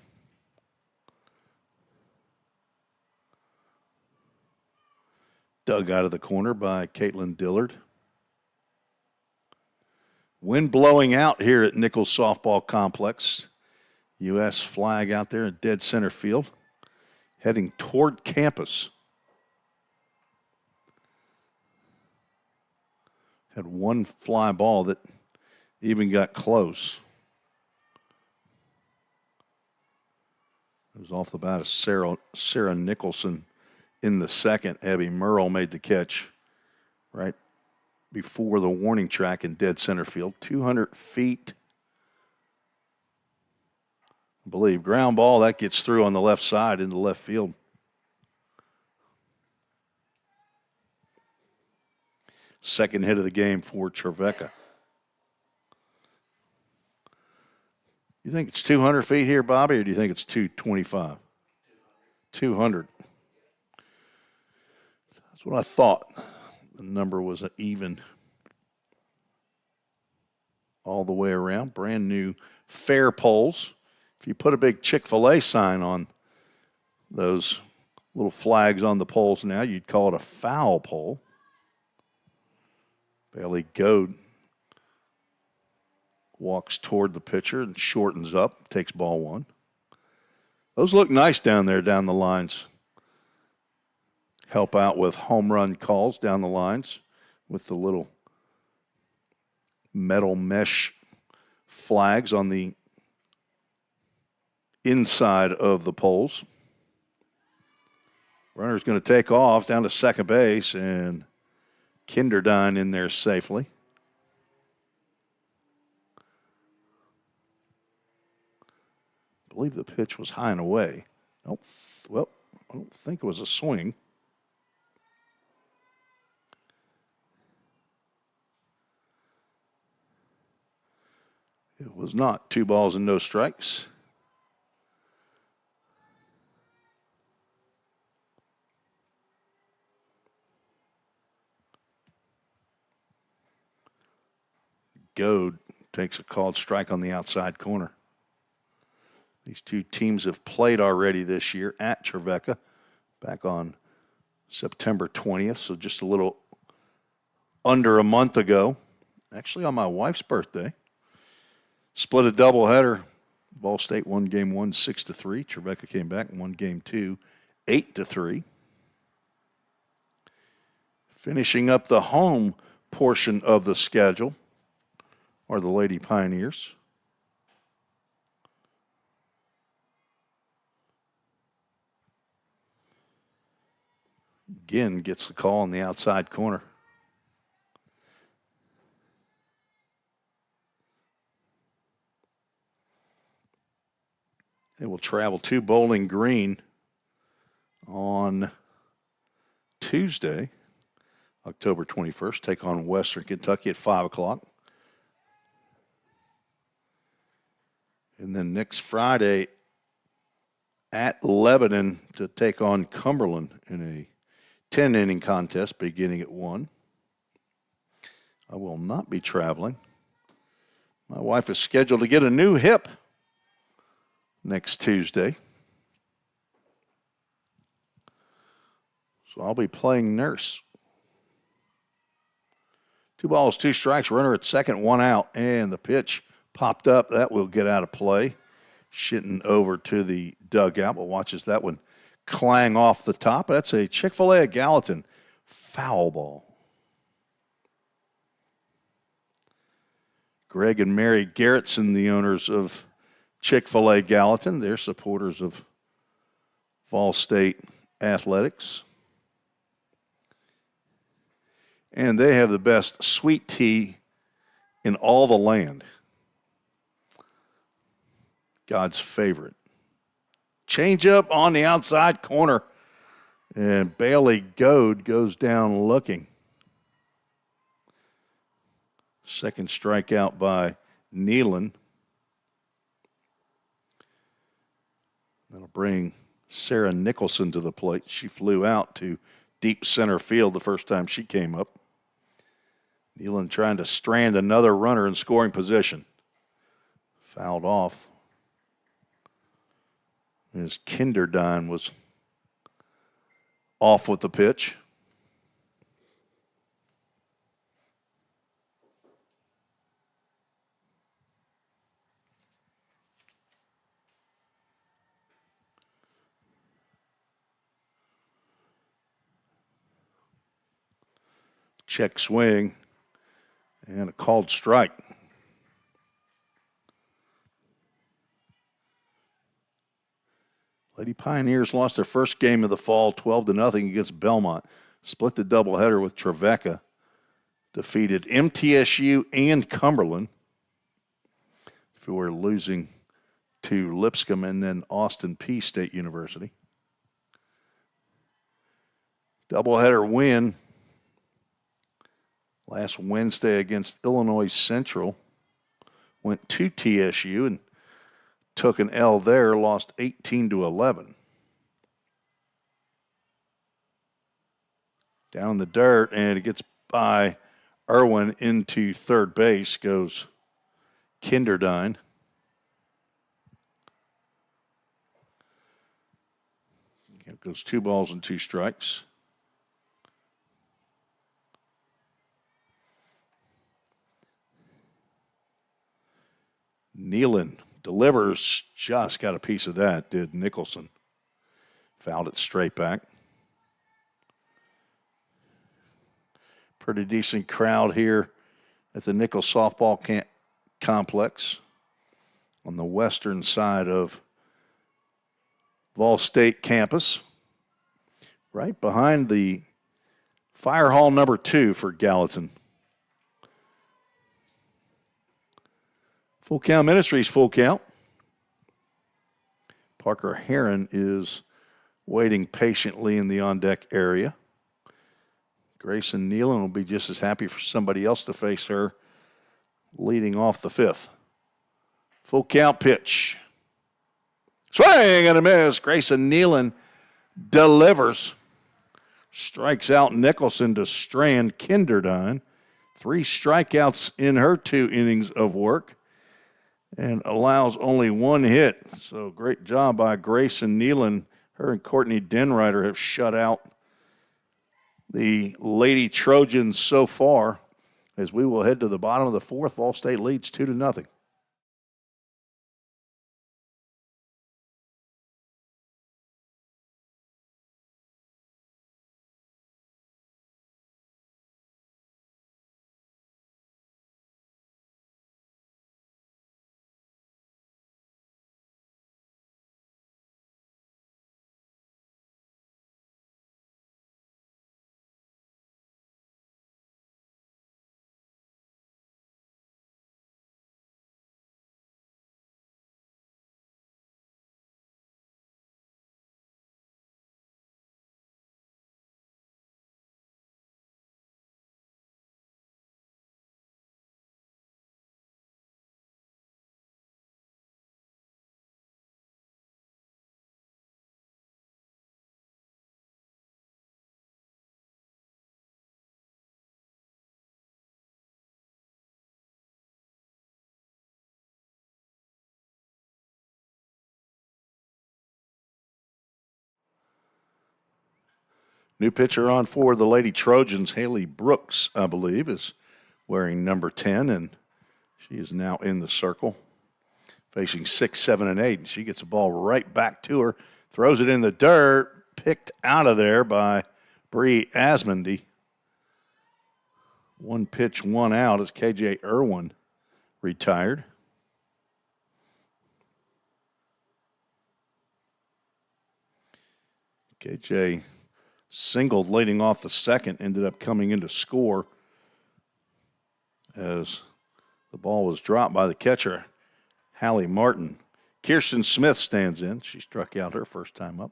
S1: Dug out of the corner by Caitlin Dillard. Wind blowing out here at Nichols Softball Complex. U.S. flag out there in dead center field, heading toward campus. Had one fly ball that even got close. It was off the bat of Sarah Nicholson in the second. Abby Merle made the catch right before the warning track in dead center field. 200 feet. I believe ground ball, that gets through on the left side into left field. Second hit of the game for Trevecca. You think it's 200 feet here, Bobby, or do you think it's 225? 200. That's what I thought. The number was an even all the way around. Brand new fair poles. If you put a big Chick-fil-A sign on those little flags on the poles now, you'd call it a foul pole. Bailey Goad walks toward the pitcher and shortens up, takes ball one. Those look nice down there, down the lines. Help out with home run calls down the lines with the little metal mesh flags on the inside of the poles. Runner's going to take off down to second base, and Kinderdine in there safely. I believe the pitch was high and away. Nope. Well, I don't think it was a swing. It was not. 2 balls and no strikes. Goad takes a called strike on the outside corner. These two teams have played already this year at Trevecca back on September 20th, so just a little under a month ago. Actually on my wife's birthday. Split a doubleheader. Ball State won game 1 6-3. Trevecca came back and won game 2 8-3. Finishing up the home portion of the schedule are the Lady Pioneers. Again, gets the call on the outside corner. They will travel to Bowling Green on Tuesday, October 21st, take on Western Kentucky at 5 o'clock. And then next Friday at Lebanon to take on Cumberland in a 10-inning contest beginning at 1. I will not be traveling. My wife is scheduled to get a new hip next Tuesday. So I'll be playing nurse. 2 balls, 2 strikes, runner at second, 1 out, and the pitch popped up. That will get out of play. Shitting over to the dugout, but watches that one clang off the top. That's a Chick-fil-A at Gallatin foul ball. Greg and Mary Garrettson, the owners of Chick-fil-A Gallatin, they're supporters of Vol State athletics. And they have the best sweet tea in all the land. God's favorite. Change up on the outside corner. And Bailey Goad goes down looking. Second strikeout by Nealon. That'll bring Sarah Nicholson to the plate. She flew out to deep center field the first time she came up. Nealon trying to strand another runner in scoring position. Fouled off. As Kinderdine was off with the pitch. Check swing and a called strike. Lady Pioneers lost their first game of the fall 12-0 against Belmont. Split the doubleheader with Trevecca. Defeated MTSU and Cumberland. Before losing to Lipscomb and then Austin Peay State University. Doubleheader win last Wednesday against Illinois Central. Went to TSU and took an L there, lost 18-11. Down in the dirt, and it gets by Irwin into third base, goes Kinderdine. It goes 2 balls and 2 strikes. Nealon delivers, just got a piece of that, did Nicholson. Fouled it straight back. Pretty decent crowd here at the Nichols Softball Complex on the western side of Vol State campus, right behind the Fire Hall number 2 for Gallatin. Full Count Ministries, full count. Parker Heron is waiting patiently in the on-deck area. Grayson Nealon will be just as happy for somebody else to face her leading off the 5th. Full count pitch. Swing and a miss. Grayson Nealon delivers. Strikes out Nicholson to strand Kinderdine. 3 strikeouts in her 2 innings of work. And allows only 1 hit. So great job by Grayson Nealon. Her and Courtney Denrider have shut out the Lady Trojans so far, as we will head to the bottom of the 4th. Vol State leads 2-0. New pitcher on for the Lady Trojans, Haley Brooks, I believe, is wearing number 10, and she is now in the circle, facing 6, 7, and 8. And she gets the ball right back to her, throws it in the dirt, picked out of there by Bree Asmondy. 1 pitch, 1 out as KJ Irwin retired. KJ singled leading off the 2nd, ended up coming in to score as the ball was dropped by the catcher, Hallie Martin. Kirsten Smith stands in. She struck out her first time up.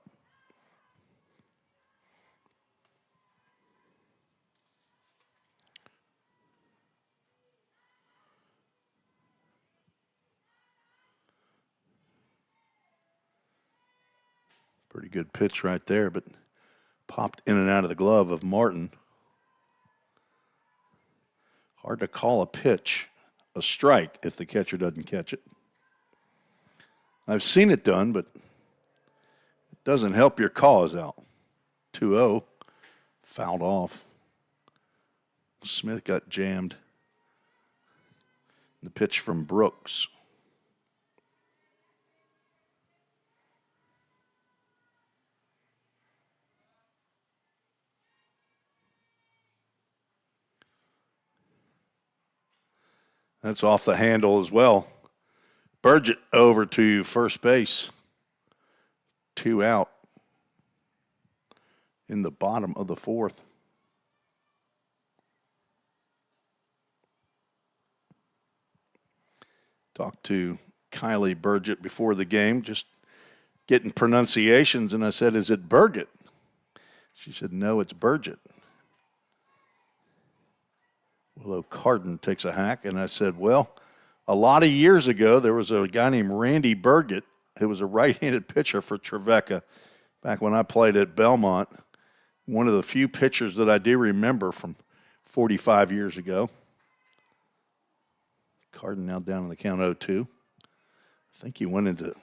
S1: Pretty good pitch right there, but popped in and out of the glove of Martin. Hard to call a pitch a strike if the catcher doesn't catch it. I've seen it done, but it doesn't help your cause out. 2-0, fouled off. Smith got jammed. The pitch from Brooks. That's off the handle as well. Burgett over to first base. 2 out in the bottom of the fourth. Talked to Kylie Burgett before the game, just getting pronunciations, and I said, "Is it Burgett?" She said, "No, it's Burgett." Willow Carden takes a hack, and I said, "Well, a lot of years ago, there was a guy named Randy Burgett who was a right-handed pitcher for Trevecca back when I played at Belmont. One of the few pitchers that I do remember from 45 years ago." Carden now down in the count 0-2. I think he went into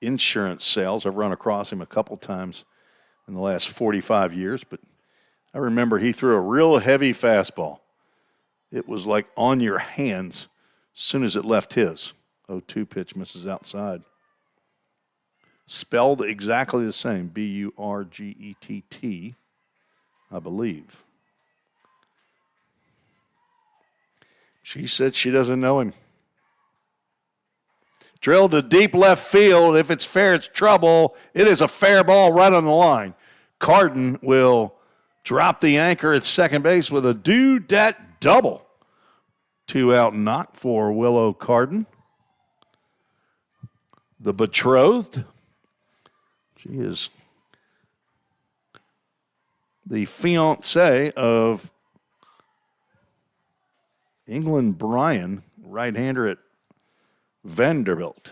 S1: insurance sales. I've run across him a couple times in the last 45 years, but I remember he threw a real heavy fastball. It was like on your hands as soon as it left his. 0-2 pitch misses outside. Spelled exactly the same, Burgett, I believe. She said she doesn't know him. Drilled to deep left field. If it's fair, it's trouble. It is a fair ball right on the line. Carden will drop the anchor at second base with a do-dat double. 2 out knock for Willow Carden. The betrothed. She is the fiancée of England Bryan, right-hander at Vanderbilt.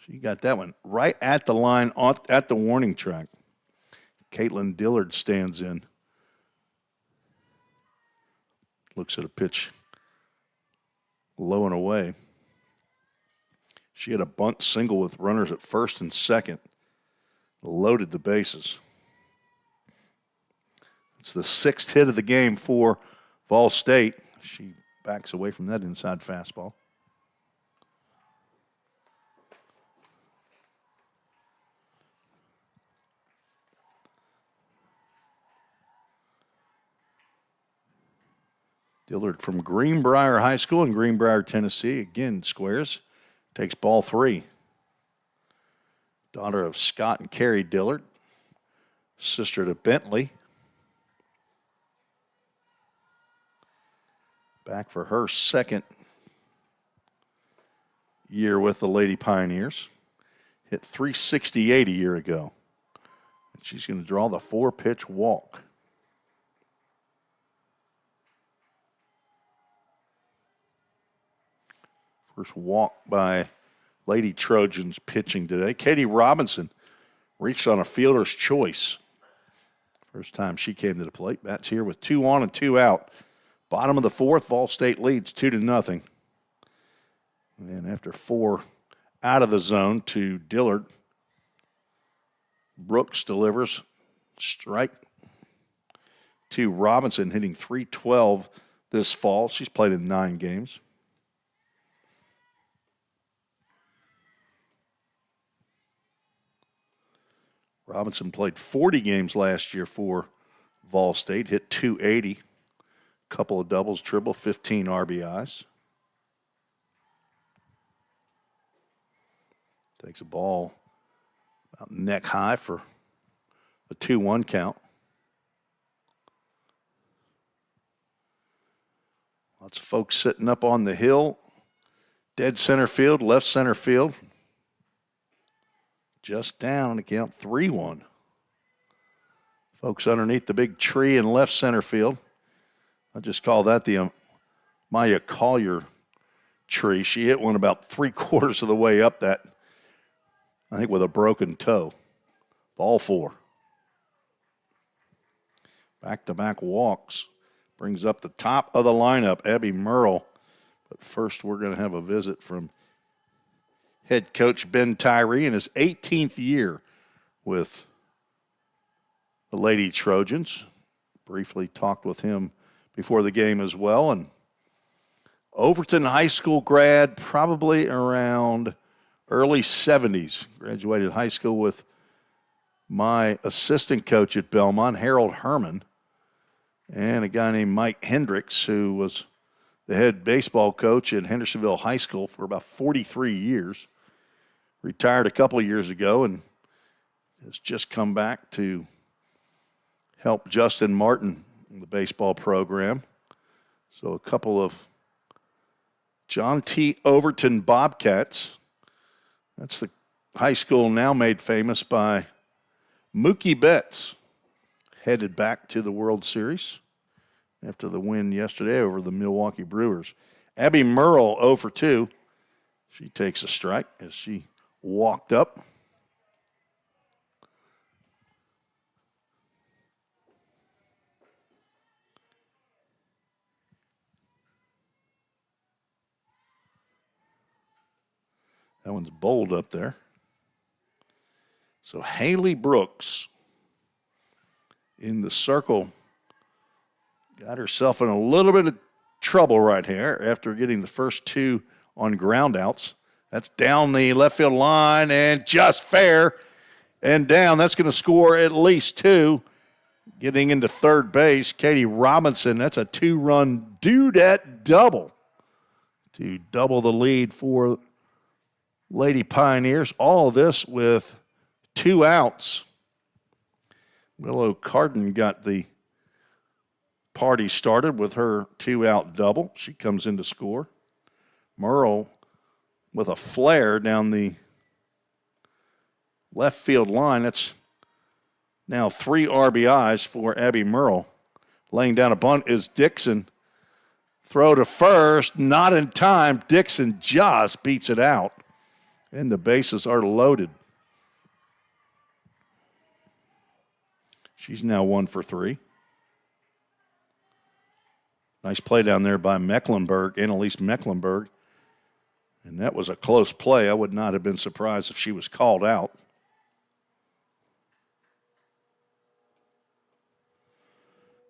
S1: She got that one right at the line, at the warning track. Caitlin Dillard stands in. Looks at a pitch low and away. She had a bunt single with runners at first and second. Loaded the bases. It's the 6th hit of the game for Vol State. She backs away from that inside fastball. Dillard from Greenbrier High School in Greenbrier, Tennessee. Again, squares. Takes ball 3. Daughter of Scott and Carrie Dillard. Sister to Bentley. Back for her second year with the Lady Pioneers. Hit .368 a year ago. And she's going to draw the 4-pitch walk. First walk by Lady Trojans pitching today. Katie Robinson reached on a fielder's choice. First time she came to the plate. Bats here with 2 on and 2 out. Bottom of the fourth, Vol State leads 2-0. And after 4 out of the zone to Dillard, Brooks delivers strike to Robinson, hitting .312 this fall. She's played in 9 games. Robinson played 40 games last year for Vol State, hit .280. Couple of doubles, triple, 15 RBIs. Takes a ball about neck high for a 2-1 count. Lots of folks sitting up on the hill. Dead center field, left center field. Just down to count 3-1. Folks underneath the big tree in left center field. I just call that the Maya Collier tree. She hit one about 3/4 of the way up that, I think, with a broken toe. Ball 4. Back-to-back walks. Brings up the top of the lineup, Abby Merle. But first we're going to have a visit from head coach Ben Tyree in his 18th year with the Lady Trojans. Briefly talked with him before the game as well. And Overton High School grad, probably around early 70s. Graduated high school with my assistant coach at Belmont, Harold Herman. and a guy named Mike Hendricks, who was the head baseball coach at Hendersonville High School for about 43 years. Retired a couple of years ago and has just come back to help Justin Martin in the baseball program. So a couple of John T. Overton Bobcats. That's the high school now made famous by Mookie Betts, headed back to the World Series after the win yesterday over the Milwaukee Brewers. Abby Merle 0 for 2. She takes a strike as she walked up. That one's bold up there. So Haley Brooks in the circle got herself in a little bit of trouble right here after getting the first two on ground outs. That's down the left field line and just fair and down. That's going to score at least two. Getting into third base, Katie Robinson. That's a two-run dudette double to double the lead for Lady Pioneers. All of this with 2 outs. Willow Carden got the party started with her 2-out double. She comes in to score. Merle with a flare down the left field line. That's now 3 RBIs for Abby Merle. Laying down a bunt is Dixon. Throw to first, not in time. Dixon just beats it out. And the bases are loaded. She's now 1 for 3. Nice play down there by Mecklenburg, Annalise Mecklenburg. And that was a close play. I would not have been surprised if she was called out.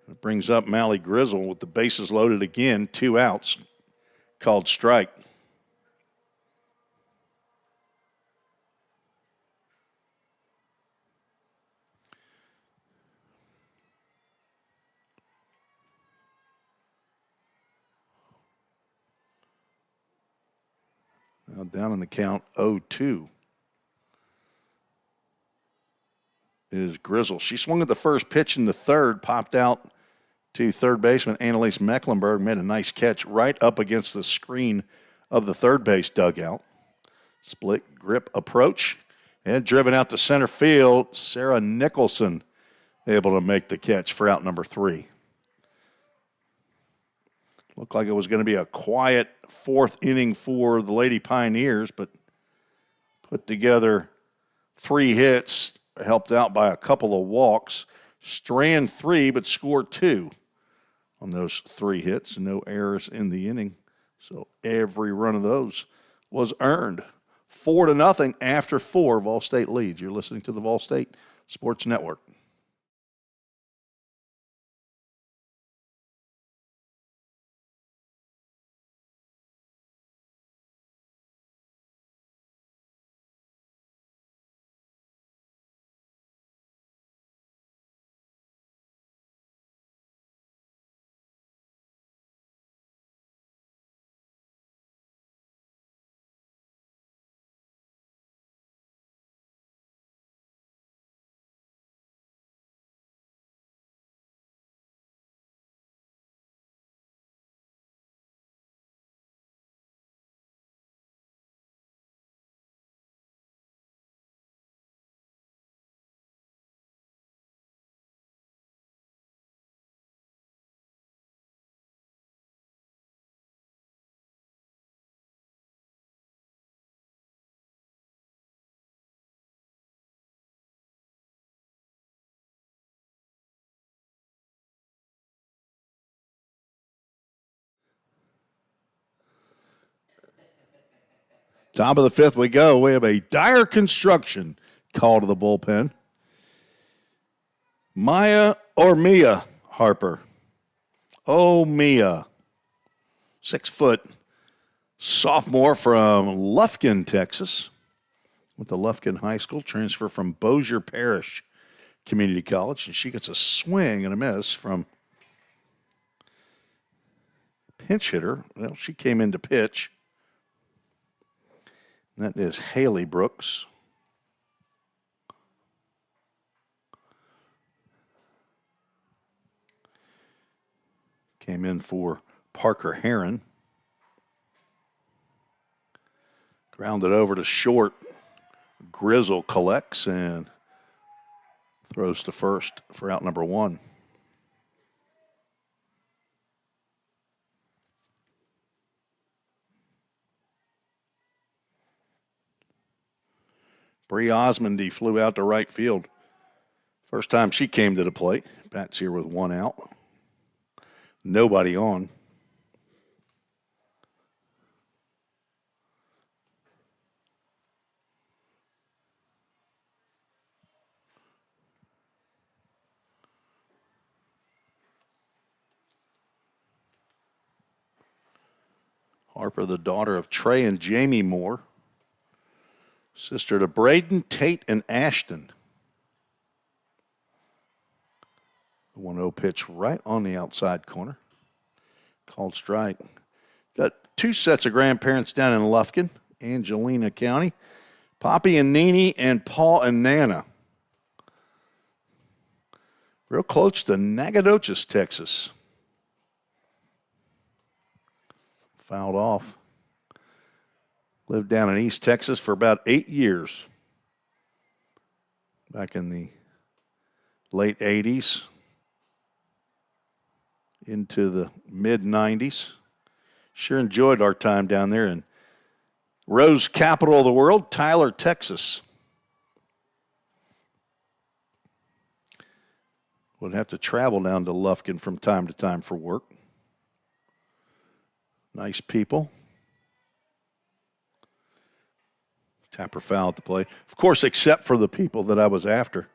S1: It brings up Mally Grizzle with the bases loaded again, 2 outs, called strike. Now down in the count, 0-2 is Grizzle. She swung at the first pitch in the third, popped out to third baseman Annalise Mecklenburg, made a nice catch right up against the screen of the third base dugout. Split grip approach and driven out to center field. Sarah Nicholson able to make the catch for out number 3. Looked like it was going to be a quiet 4th inning for the Lady Pioneers, but put together 3 hits, helped out by a couple of walks. Strand 3, but scored 2 on those 3 hits. No errors in the inning. So every run of those was earned. 4-0 after 4. Vol State leads. You're listening to the Vol State Sports Network. Top of the 5th we go. We have a Dyer Construction call to the bullpen. Maya or Mia Harper? Oh, Mia. 6-foot sophomore from Lufkin, Texas. Went to Lufkin High School, transfer from Bossier Parish Community College. And she gets a swing and a miss from pinch hitter. Well, she came in to pitch. That is Haley Brooks. Came in for Parker Heron. Grounded over to short. Grizzle collects and throws to first for out number 1. Bree Osmondy flew out to right field. First time she came to the plate. Bats here with 1 out. Nobody on. Harper, the daughter of Trey and Jamie Moore. Sister to Braden, Tate, and Ashton. The 1-0 pitch right on the outside corner. Called strike. Got 2 sets of grandparents down in Lufkin, Angelina County. Poppy and Nene and Paul and Nana. Real close to Nacogdoches, Texas. Fouled off. Lived down in East Texas for about 8 years. Back in the late 80s into the mid 90s. Sure enjoyed our time down there in Rose capital of the world, Tyler, Texas. Would have to travel down to Lufkin from time to time for work. Nice people. Tapper foul at the plate. Of course, except for the people that I was after.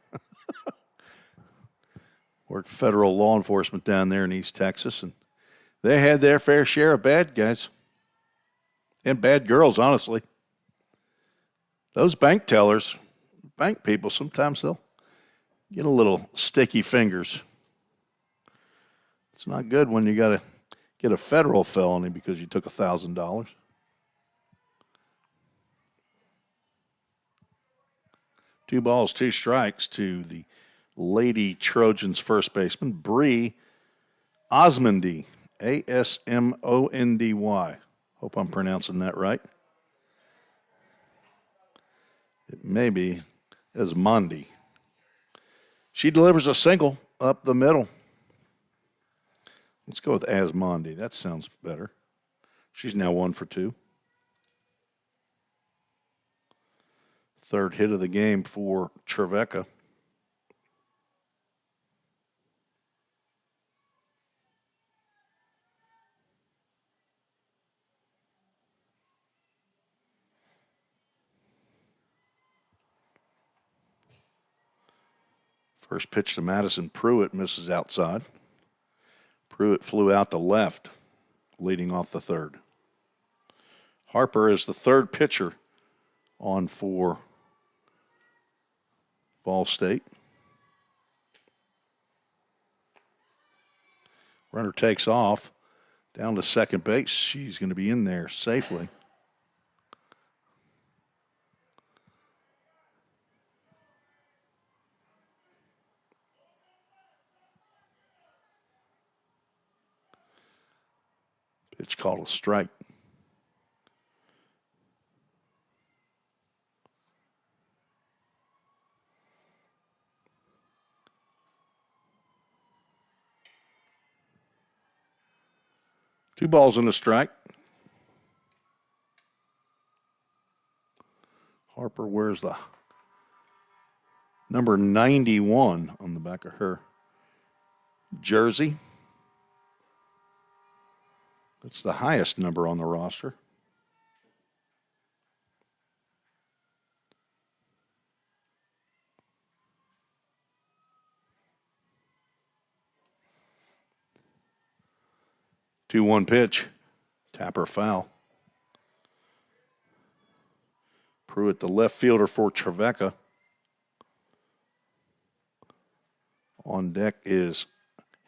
S1: Worked federal law enforcement down there in East Texas, and they had their fair share of bad guys. And bad girls, honestly. Those bank tellers, bank people, sometimes they'll get a little sticky fingers. It's not good when you got to get a federal felony because you took $1,000. 2 balls, 2 strikes to the Lady Trojans first baseman, Bree Osmondy, Asmondy. Hope I'm pronouncing that right. It may be Asmondy. She delivers a single up the middle. Let's go with Asmondy. That sounds better. She's now 1 for 2. Third hit of the game for Trevecca. First pitch to Madison Pruitt misses outside. Pruitt flew out to left, leading off the third. Harper is the third pitcher on for Ball State. Runner takes off down to second base. She's going to be in there safely. Pitch called a strike. Two balls and a strike. Harper wears the number 91 on the back of her jersey. That's the highest number on the roster. Two-one pitch. Tapper foul. Pruitt, the left fielder for Trevecca. On deck is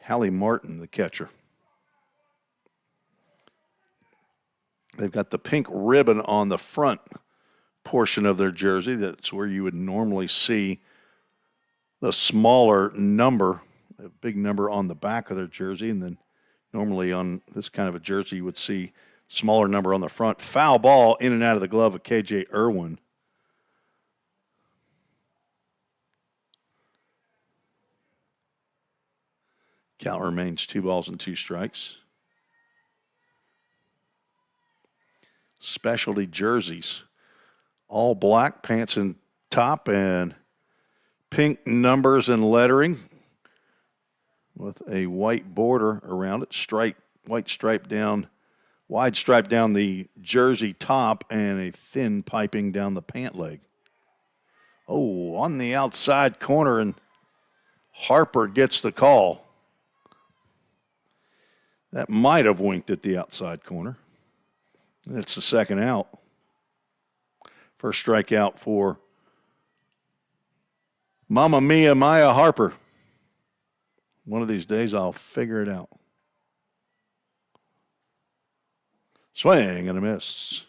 S1: Hallie Martin, the catcher. They've got the pink ribbon on the front portion of their jersey. That's where you would normally see the smaller number, a big number on the back of their jersey. And then normally on this kind of a jersey, you would see smaller number on the front. Foul ball in and out of the glove of K.J. Irwin. Count remains 2 balls and 2 strikes. Specialty jerseys. All black, pants and top, and pink numbers and lettering with a white border around it. White stripe down, wide stripe down the jersey top, and a thin piping down the pant leg. Oh, on the outside corner, and Harper gets the call. That might have winked at the outside corner. It's the second out. First strikeout for Mama Mia Maya Harper. One of these days I'll figure it out. Swing and a miss.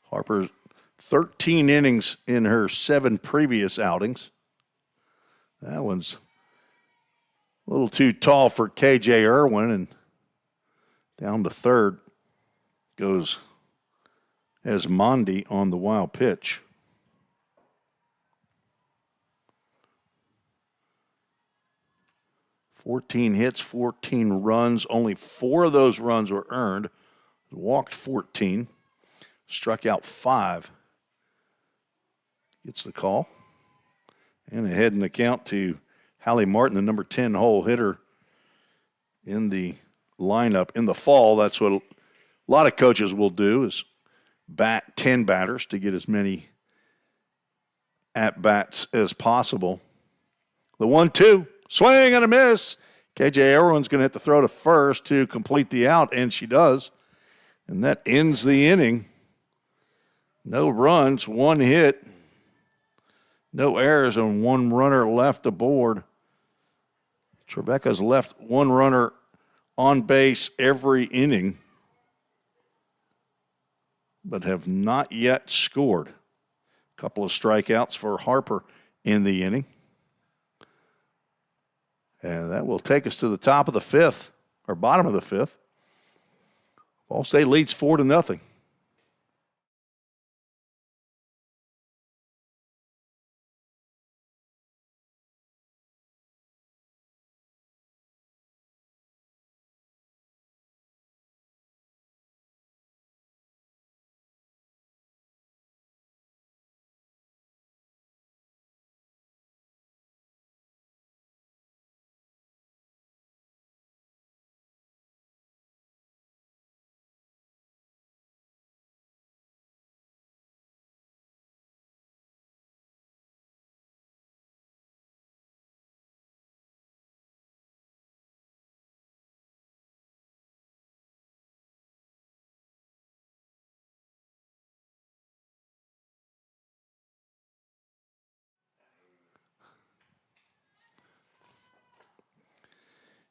S1: Harper's 13 innings in her 7 previous outings. That one's a little too tall for K.J. Irwin, and down to third goes Esmondi on the wild pitch. "14 hits, 14 runs. Only 4 of those runs were earned. Walked 14. Struck out 5. Gets the call. And ahead in the count to Hallie Martin, the number 10 hole hitter in the lineup. In the fall, that's what a lot of coaches will do, is bat 10 batters to get as many at-bats as possible. The 1-2, swing and a miss. K.J. Irwin's going to have to throw to first to complete the out, and she does. And that ends the inning. No runs, 1 hit, no errors, and 1 runner left aboard. Trevecca's left 1 runner on base every inning, but have not yet scored. A couple of strikeouts for Harper in the inning. And that will take us to the top of the 5th, or bottom of the 5th. Ball State leads 4-0.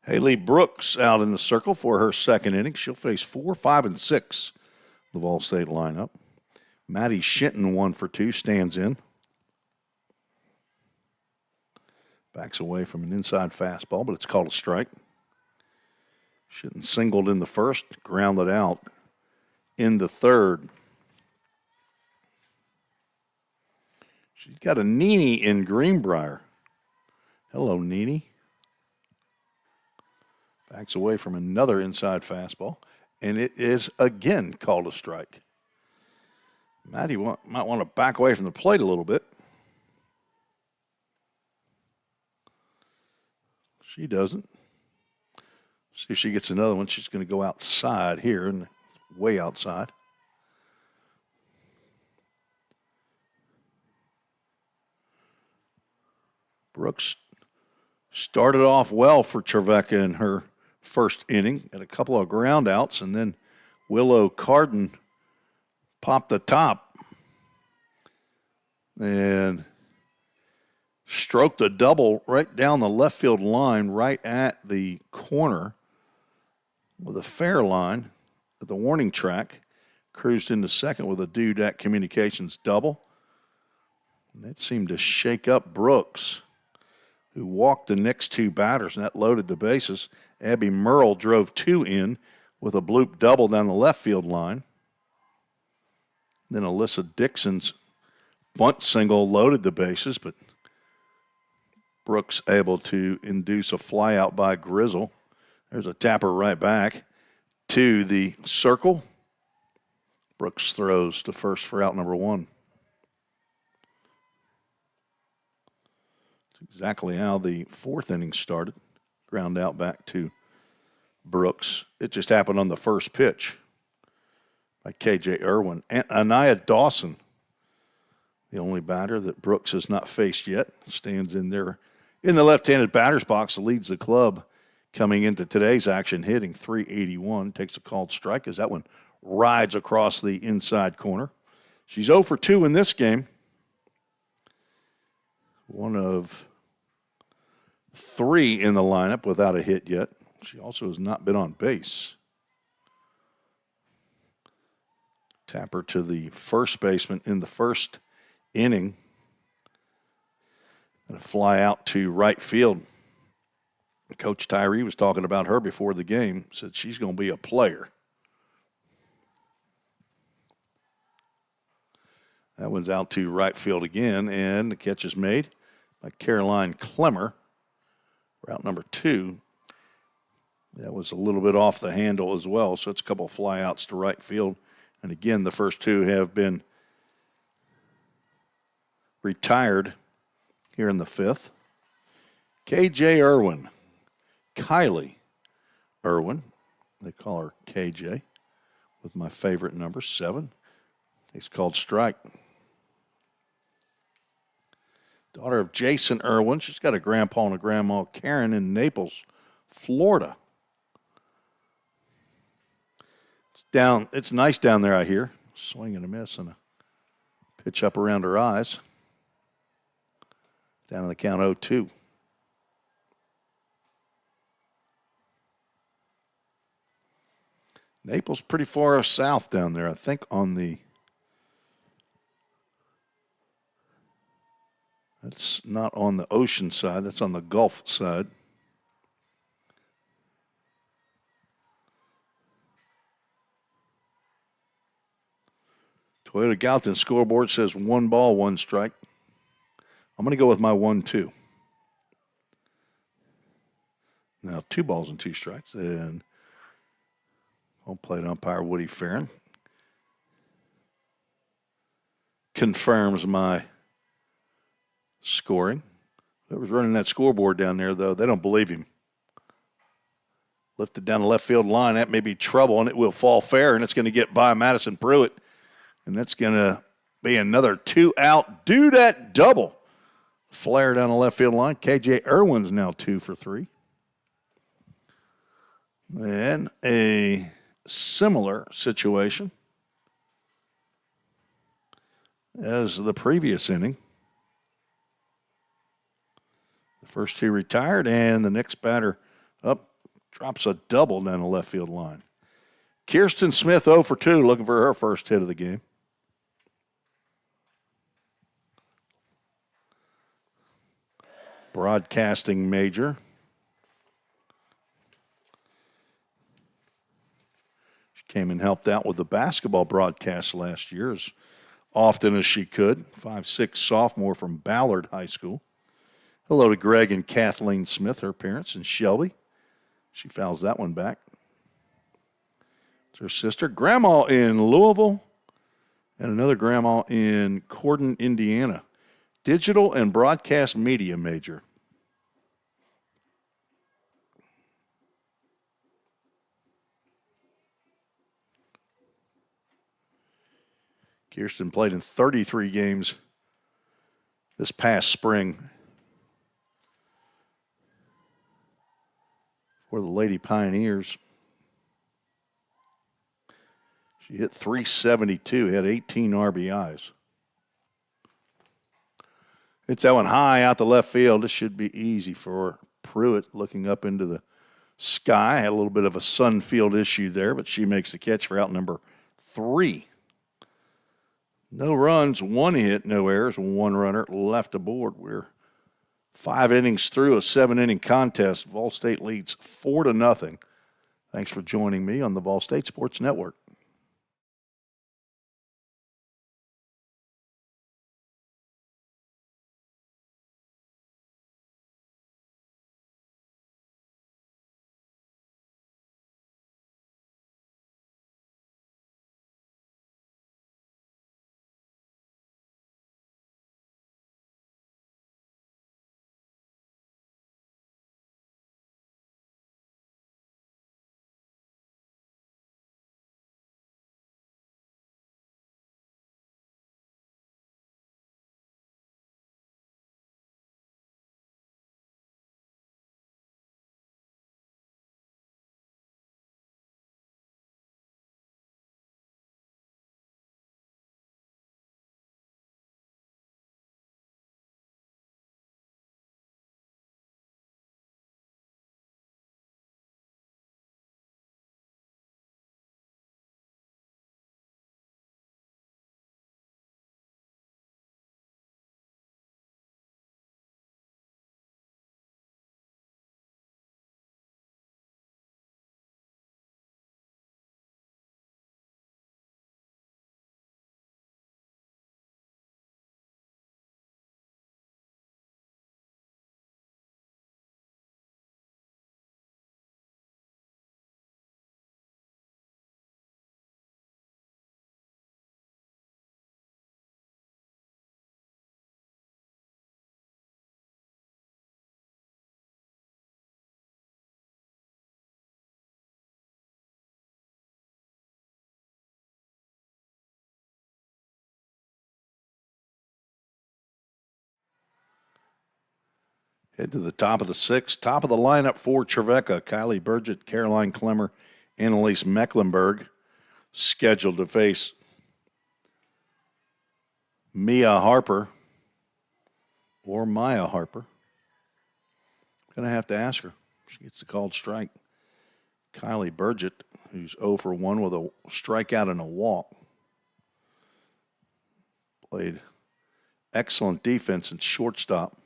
S1: Haley Brooks out in the circle for her second inning. She'll face 4, 5, and 6, the Vol State lineup. Maddie Shinton, 1 for 2, stands in. Backs away from an inside fastball, but it's called a strike. Shinton singled in the first, grounded out in the third. She's got a Nene in Greenbrier. Hello, Nene. Backs away from another inside fastball, and it is again called a strike. Maddie might want to back away from the plate a little bit. She doesn't. See if she gets another one. She's going to go outside here, and way outside. Brooks started off well for Trevecca in her first inning, had a couple of ground outs, and then Willow Carden popped the top and stroked a double right down the left field line, right at the corner with a fair line at the warning track. Cruised into second with a Dudek Communications double. And that seemed to shake up Brooks, who walked the next two batters, and that loaded the bases. Abby Merle drove two in with a bloop double down the left field line. Then Alyssa Dixon's bunt single loaded the bases, but Brooks able to induce a flyout by Grizzle. There's a tapper right back to the circle. Brooks throws to first for out number one. That's exactly how the fourth inning started. Ground out back to Brooks. It just happened on the first pitch by K.J. Irwin. And Anaya Dawson, the only batter that Brooks has not faced yet, stands in there in the left-handed batter's box, leads the club coming into today's action, hitting .381. Takes a called strike as that one rides across the inside corner. She's 0 for 2 in this game. One of 3 in the lineup without a hit yet. She also has not been on base. Tapper to the first baseman in the first inning. And a fly out to right field. Coach Tyree was talking about her before the game. Said she's going to be a player. That one's out to right field again, and the catch is made by Caroline Clemmer. Route number 2. That was a little bit off the handle as well, so it's a couple of flyouts to right field. And again, the first 2 have been retired here in the 5th. K.J. Irwin. Kylie Irwin. They call her KJ with my favorite number, 7. He's called strike. Daughter of Jason Irwin. She's got a grandpa and a grandma, Karen, in Naples, Florida. It's nice down there, I hear. Swing and a miss and a pitch up around her eyes. Down in the count 0-2. Naples pretty far south down there, I think on the... That's not on the ocean side. That's on the Gulf side. Toyota Gallatin scoreboard says 1 ball, 1 strike. I'm going to go with my 1-2. Now 2 balls and 2 strikes. And home plate umpire Woody Farron confirms my scoring. Whoever's running that scoreboard down there, though, they don't believe him. Lifted down the left field line. That may be trouble, and it will fall fair, and it's going to get by Madison Pruitt. And that's going to be another 2-out Dudek double. Flare down the left field line. K.J. Irwin's now 2 for 3. And a similar situation as the previous inning. The first 2 retired, and the next batter up drops a double down the left field line. Kirsten Smith 0 for 2, looking for her first hit of the game. Broadcasting major. She came and helped out with the basketball broadcast last year as often as she could. 5'6" sophomore from Ballard High School. Hello to Greg and Kathleen Smith, her parents, and Shelby. She fouls that one back. It's her sister. Grandma in Louisville and another grandma in Corden, Indiana. Digital and broadcast media major. Kirsten played in 33 games this past spring for the Lady Pioneers. She hit 372, had 18 RBIs. It's that one high out the left field. This should be easy for Pruitt looking up into the sky. Had a little bit of a sun field issue there, but she makes the catch for out number 3. No runs, 1 hit, no errors, 1 runner left aboard. We're 5 innings through a 7-inning contest. Vol State leads 4-0. Thanks for joining me on the Vol State Sports Network. Head to the top of the 6th. Top of the lineup for Trevecca. Kylie Burgett, Caroline Klemmer, Annalise Mecklenburg. Scheduled to face Mia Harper or Maya Harper. Going to have to ask her. She gets the called strike. Kylie Burgett, who's 0 for 1 with a strikeout and a walk. Played excellent defense and shortstop.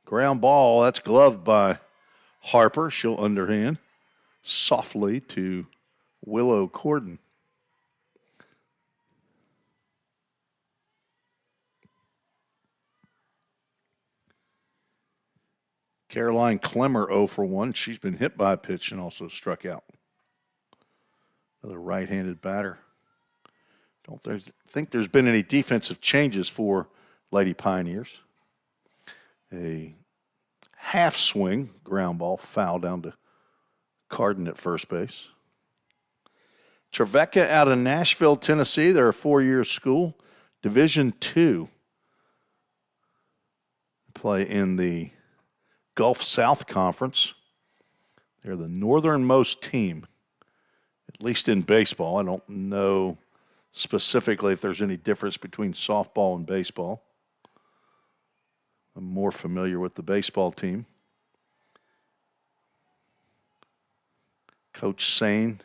S1: Ground ball, that's gloved by Harper. She'll underhand softly to Willow Corden. Caroline Klemmer 0 for 1. She's been hit by a pitch and also struck out. Another right-handed batter. Don't think there's been any defensive changes for Lady Pioneers. A half swing ground ball, foul down to Carden at first base. Trevecca out of Nashville, Tennessee. They're a 4-year school. Division II. Play in the Gulf South Conference. They're the northernmost team, at least in baseball. I don't know specifically if there's any difference between softball and baseball. I'm more familiar with the baseball team. Coach Sane,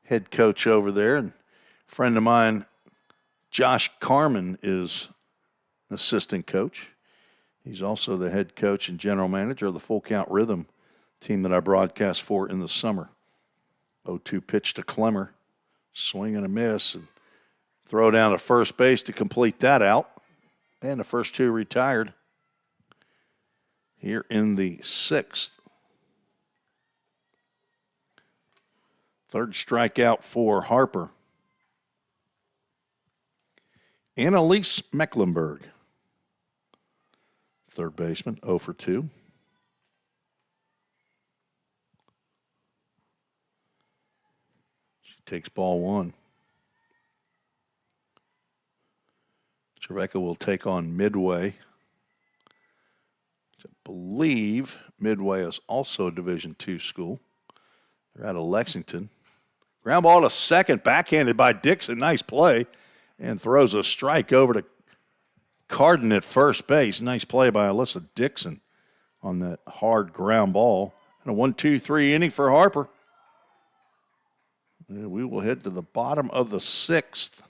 S1: head coach over there, and a friend of mine, Josh Carmen, is an assistant coach. He's also the head coach and general manager of the Full Count Rhythm team that I broadcast for in the summer. 0-2 pitch to Klemmer, swing and a miss, and throw down to first base to complete that out. And the first 2 retired here in the 6th. Third strikeout for Harper. Annalise Mecklenburg, third baseman, 0 for 2. She takes ball 1. Trevecca will take on Midway. I believe Midway is also a Division II school. They're out of Lexington. Ground ball to second, backhanded by Dixon. Nice play. And throws a strike over to Carden at first base. Nice play by Alyssa Dixon on that hard ground ball. And a 1-2-3 inning for Harper. And we will head to the bottom of the sixth.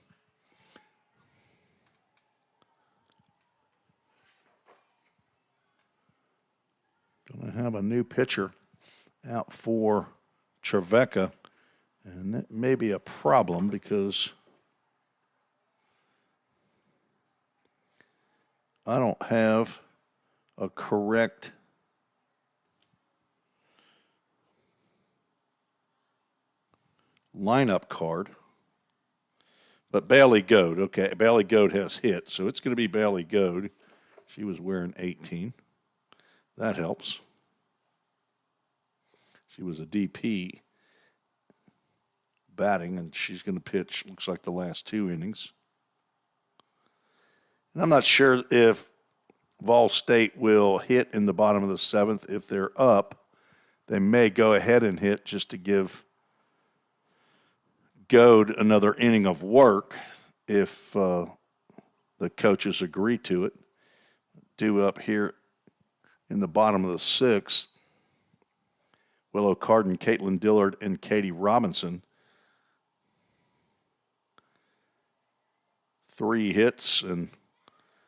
S1: Going to have a new pitcher out for Trevecca. And that may be a problem because I don't have a correct lineup card. But Bailey Goad, okay, Bailey Goad has hit, so it's going to be Bailey Goad. She was wearing 18. That helps. She was a DP batting, and she's going to pitch, looks like the last 2 innings. And I'm not sure if Vol State will hit in the bottom of the 7th. If they're up, they may go ahead and hit just to give Goad another inning of work if the coaches agree to it. Due up here in the bottom of the 6th, Willow Carden, Caitlin Dillard, and Katie Robinson. 3 hits and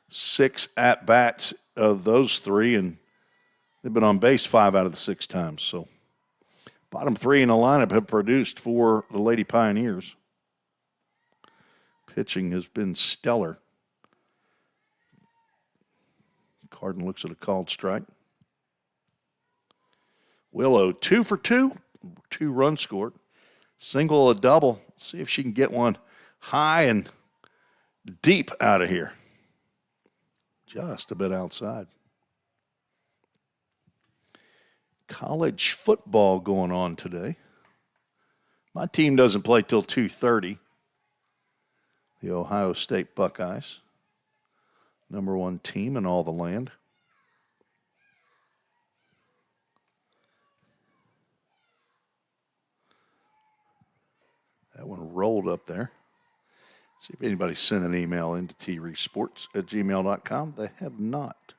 S1: 6 at-bats of those 3, and they've been on base 5 out of the 6 times. So bottom 3 in the lineup have produced for the Lady Pioneers. Pitching has been stellar. Carden looks at a called strike. Willow 2 for 2, 2 runs scored. Single, a double. See if she can get one high and deep out of here. Just a bit outside. College football going on today. My team doesn't play till 2:30. The Ohio State Buckeyes. #1 team in all the land. That one rolled up there. See if anybody sent an email into tresports@gmail.com. They have not.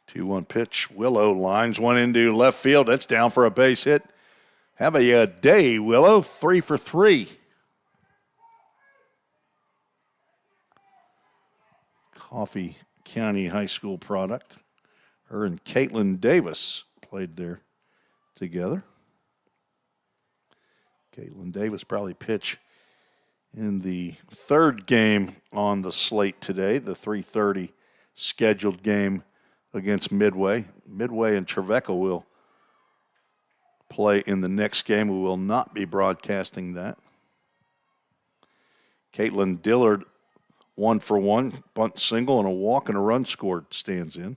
S1: Two-one pitch. Willow lines one into left field. That's down for a base hit. Have a day, Willow. 3 for 3. Coffee County High School product. Her and Caitlin Davis played there together. Caitlin Davis probably pitch in the 3rd game on the slate today, the 3:30 scheduled game against Midway. Midway and Trevecca will play in the next game. We will not be broadcasting that. Caitlin Dillard, 1 for 1, bunt single and a walk and a run scored, stands in.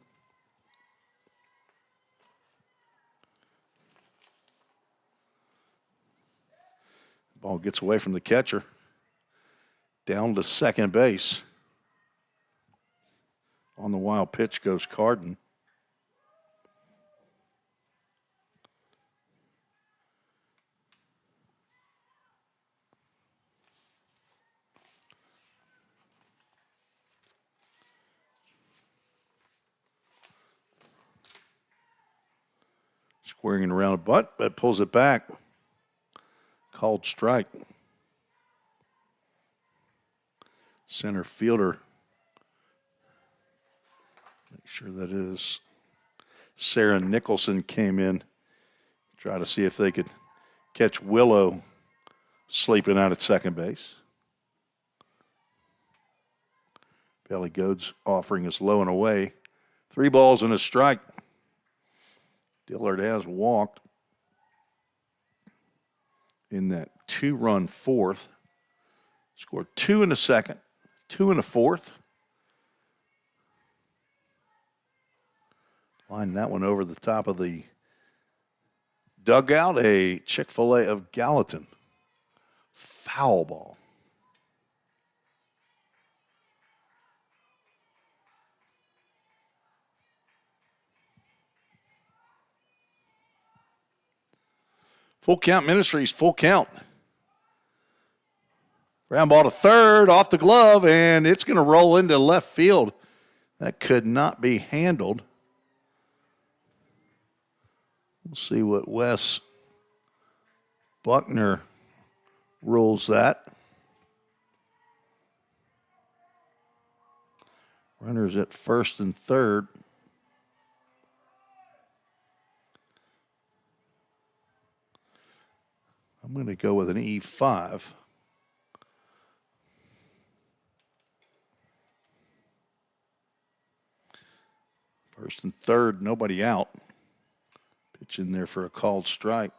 S1: Ball gets away from the catcher. Down to second base. On the wild pitch goes Carden. Squaring around a butt, but pulls it back. Called strike. Center fielder. Make sure that is Sarah Nicholson came in. Try to see if they could catch Willow sleeping out at second base. Bailey Goad's offering is low and away. 3 balls and a strike. Dillard has walked in that 2-run 4th. Scored 2 in the 2nd, 2 in the 4th. Line that one over the top of the dugout. A Chick-fil-A of Gallatin. Foul ball. Full Count Ministries, full count. Ground ball to third, off the glove, and it's going to roll into left field. That could not be handled. We'll see what Wes Buckner rules that. Runners at first and third. I'm going to go with an E5. First and third, nobody out. Pitch in there for a called strike.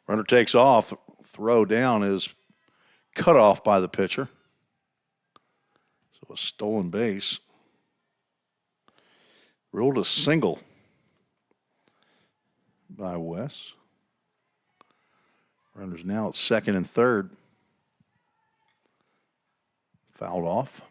S1: Runner takes off. Throw down is cut off by the pitcher. So a stolen base. Ruled a single by Wes. Runners now at second and third. Fouled off.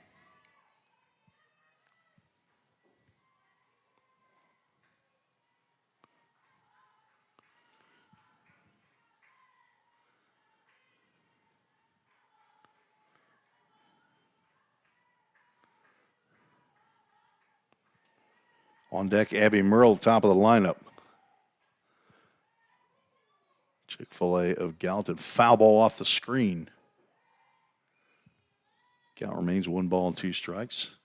S1: On deck, Abby Merle, top of the lineup. Chick-fil-A of Gallatin. Foul ball off the screen. Count remains 1 ball and 2 strikes.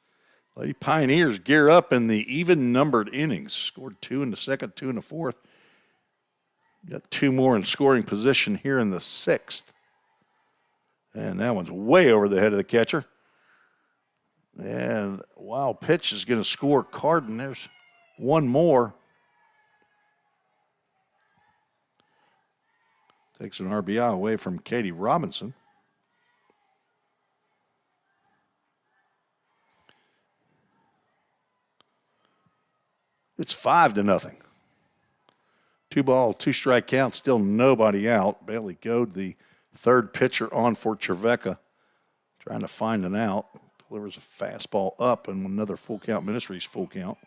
S1: Lady Pioneers gear up in the even-numbered innings. Scored 2 in the second, 2 in the fourth. Got 2 more in scoring position here in the 6th. And that one's way over the head of the catcher. And wild pitch is going to score Carden. There's one more. Takes an RBI away from Katie Robinson. It's 5-0. 2 ball, 2 strike count, still nobody out. Bailey Goad, the third pitcher on for Trevecca, trying to find an out. Delivers a fastball up and another Full Count Ministries full count.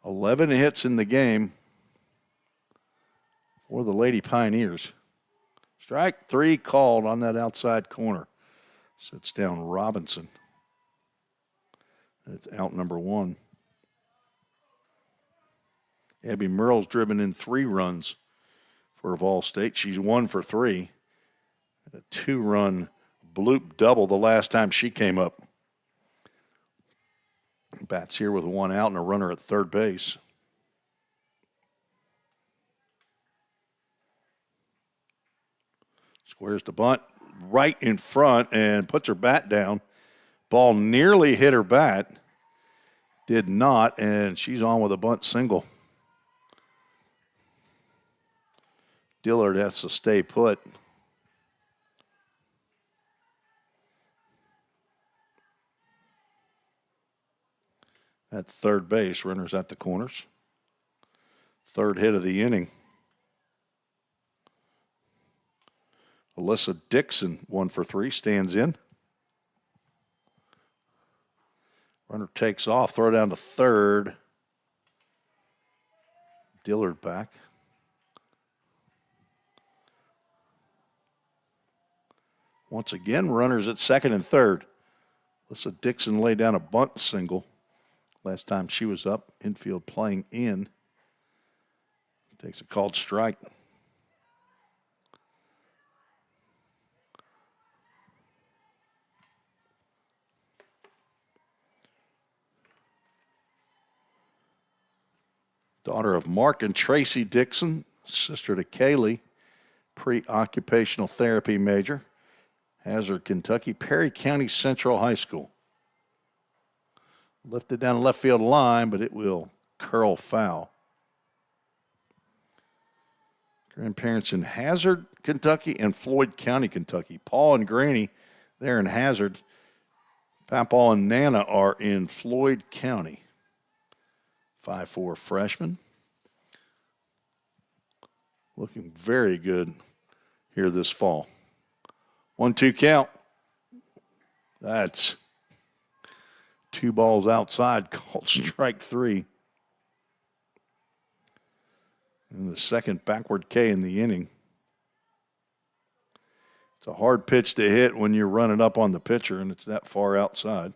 S1: $11 hits in the game for the Lady Pioneers. Strike 3 called on that outside corner. Sits down Robinson. That's out number 1. Abby Merle's driven in 3 runs for Vol State. She's 1 for 3. A 2-run bloop double the last time she came up. Bats here with 1 out and a runner at third base. Squares the bunt right in front and puts her bat down. Ball nearly hit her bat. Did not, and she's on with a bunt single. Dillard has to stay put. At third base, runners at the corners. Third hit of the inning. Alyssa Dixon, 1 for 3, stands in. Runner takes off, throw down to third. Dillard back. Once again, runners at second and third. Alyssa Dixon laid down a bunt single. Last time she was up, infield playing in. Takes a called strike. Daughter of Mark and Tracy Dixon, sister to Kaylee, pre-occupational therapy major. Hazard, Kentucky, Perry County Central High School. Lifted down the left field line, but it will curl foul. Grandparents in Hazard, Kentucky, and Floyd County, Kentucky. Paul and Granny there in Hazard. Papaw and Nana are in Floyd County. 5'4" freshman. Looking very good here this fall. 1-2 count. That's 2 balls outside, called strike 3. And the second backward K in the inning. It's a hard pitch to hit when you're running up on the pitcher and it's that far outside.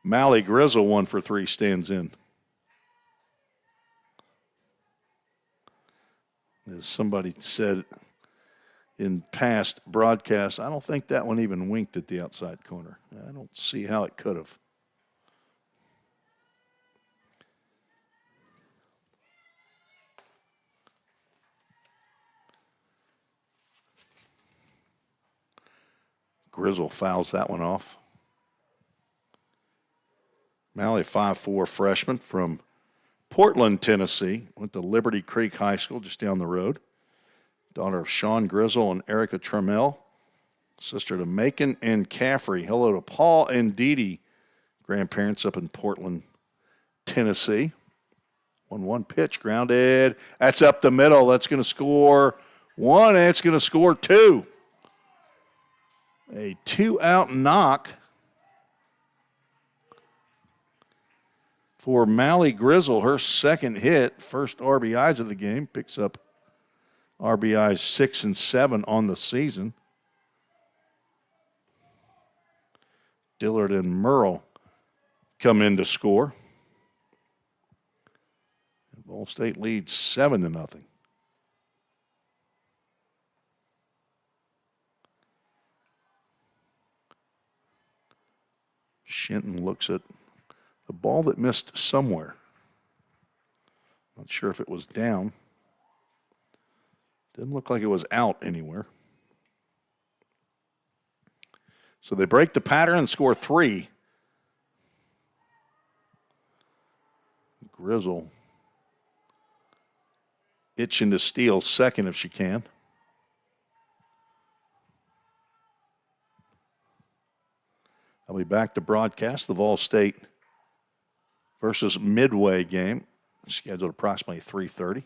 S1: Mally Grizzle 1 for 3 stands in. As somebody said in past broadcasts, I don't think that one even winked at the outside corner. I don't see how it could have. Grizzle fouls that one off. Mally, 5'4" freshman from Portland, Tennessee. Went to Liberty Creek High School just down the road. Daughter of Sean Grizzle and Erica Trammell. Sister to Macon and Caffrey. Hello to Paul and Dee Dee, grandparents up in Portland, Tennessee. 1-1 pitch, grounded. That's up the middle. That's going to score 1, and it's going to score 2. A 2-out knock for Mally Grizzle. Her second hit, first RBIs of the game. Picks up RBIs 6 and 7 on the season. Dillard and Merle come in to score. And Ball State leads 7-0. Shinton looks at the ball that missed somewhere. Not sure if it was down. Didn't look like it was out anywhere. So they break the pattern and score 3. Grizzle itching to steal second if she can. I'll be back to broadcast the Vol State versus Midway game, scheduled approximately 3:30.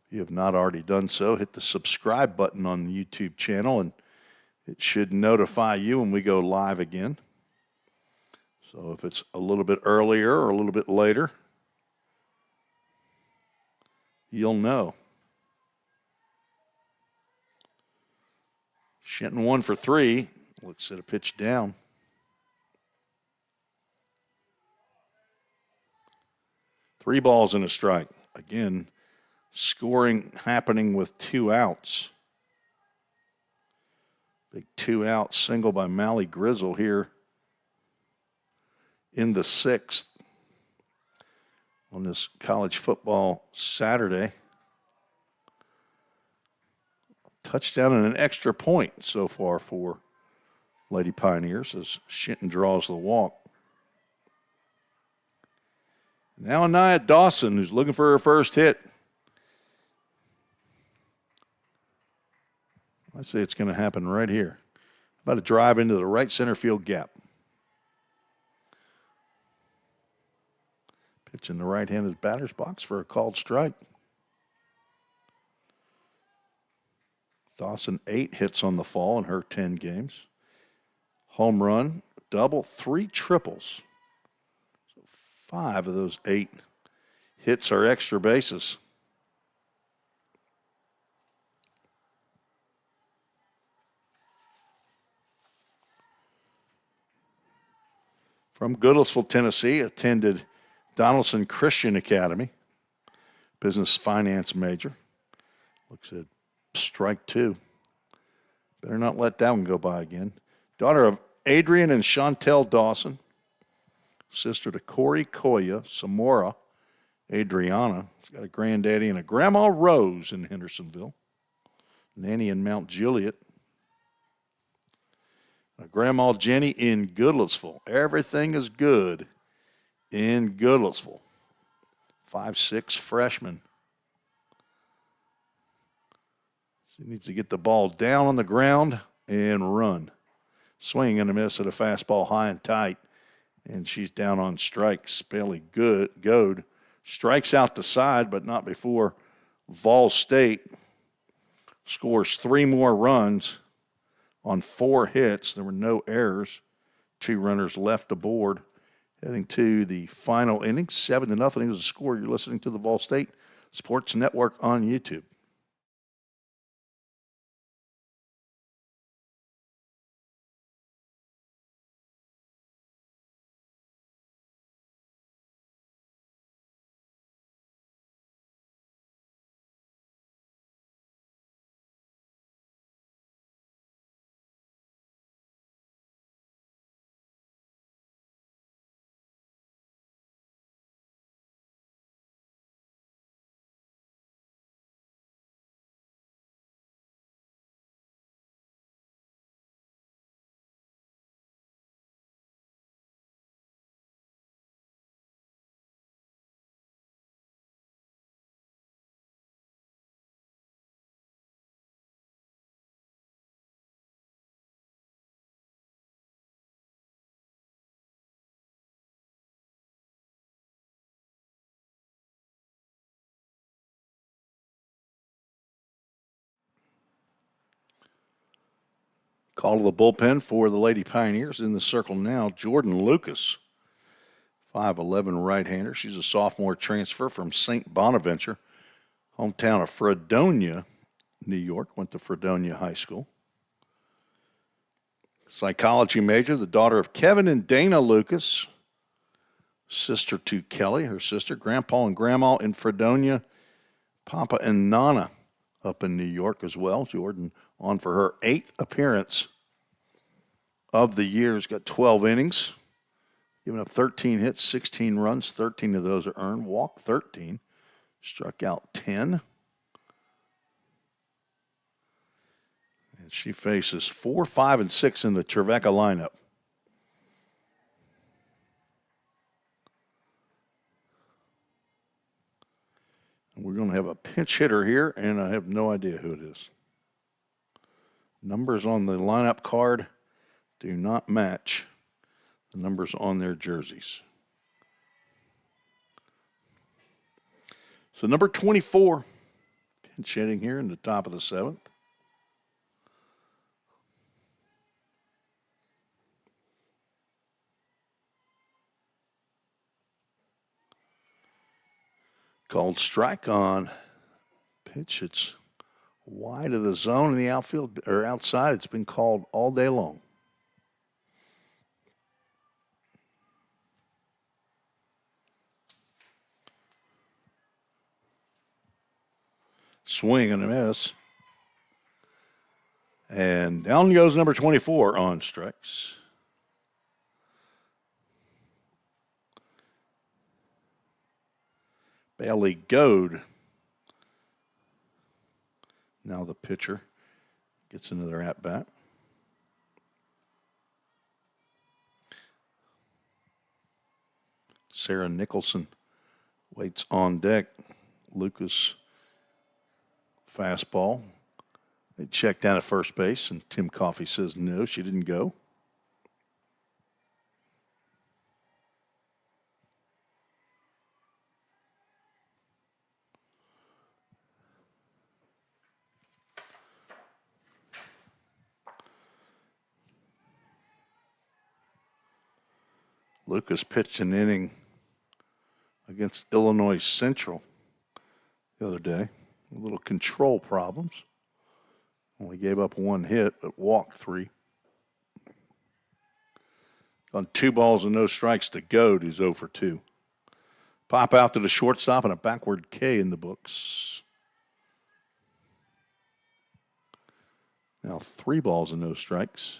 S1: If you have not already done so, hit the subscribe button on the YouTube channel, and it should notify you when we go live again. So if it's a little bit earlier or a little bit later, you'll know. Shinton 1 for 3. Looks at a pitch down. Three balls and a strike. Again, scoring happening with 2 outs. Big 2-out single by Mally Grizzle here in the 6th on this college football Saturday. Touchdown and an extra point so far for Lady Pioneers as Shinton draws the walk. Now Anaya Dawson, who's looking for her first hit. I say it's going to happen right here. About to drive into the right center field gap. Pitch in the right-handed batter's box for a called strike. Dawson 8 hits on the fall in her 10 games. Home run, double, 3 triples. So 5 of those 8 hits are extra bases. From Goodlettsville, Tennessee, attended Donaldson Christian Academy, business finance major. Looks at strike 2. Better not let that one go by again. Daughter of Adrian and Chantel Dawson. Sister to Corey Koya, Samora, Adriana. She's got a granddaddy and a Grandma Rose in Hendersonville. Nanny in Mount Juliet. A Grandma Jenny in Goodlettsville. Everything is good in Goodlettsville. 5'6" freshman. She needs to get the ball down on the ground and run. Swing and a miss at a fastball high and tight. And she's down on strikes. Bailey Goad strikes out the side, but not before Vol State scores 3 more runs on 4 hits. There were no errors. 2 runners left aboard. Heading to the final inning, 7-0 is the score. You're listening to the Vol State Sports Network on YouTube. Call to the bullpen for the Lady Pioneers. In the circle now, Jordan Lucas, 5'11" right-hander. She's a sophomore transfer from St. Bonaventure, hometown of Fredonia, New York. Went to Fredonia High School. Psychology major, the daughter of Kevin and Dana Lucas, sister to Kelly, her sister, Grandpa and Grandma in Fredonia, Papa and Nana up in New York as well. Jordan on for her 8th appearance of the year. Has got 12 innings, given up 13 hits, 16 runs, 13 of those are earned, walked 13, struck out 10. And she faces 4, 5, and 6 in the Trevecca lineup. And we're going to have a pinch hitter here, and I have no idea who it is. Numbers on the lineup card do not match the numbers on their jerseys. So number 24, pinch hitting here in the top of the 7th. Called strike on pitch. It's wide of the zone in the outfield or outside. It's been called all day long. Swing and a miss. And down goes number 24 on strikes. Bailey Goad. Now the pitcher gets another at-bat. Sarah Nicholson waits on deck. Lucas fastball. They check down at first base, and Tim Coffey says no, she didn't go. Lucas pitched an inning against Illinois Central the other day. A little control problems. Only gave up 1 hit, but walked 3. On 2 balls and no strikes to Goad, who's 0 for 2. Pop out to the shortstop and a backward K in the books. Now 3 balls and no strikes.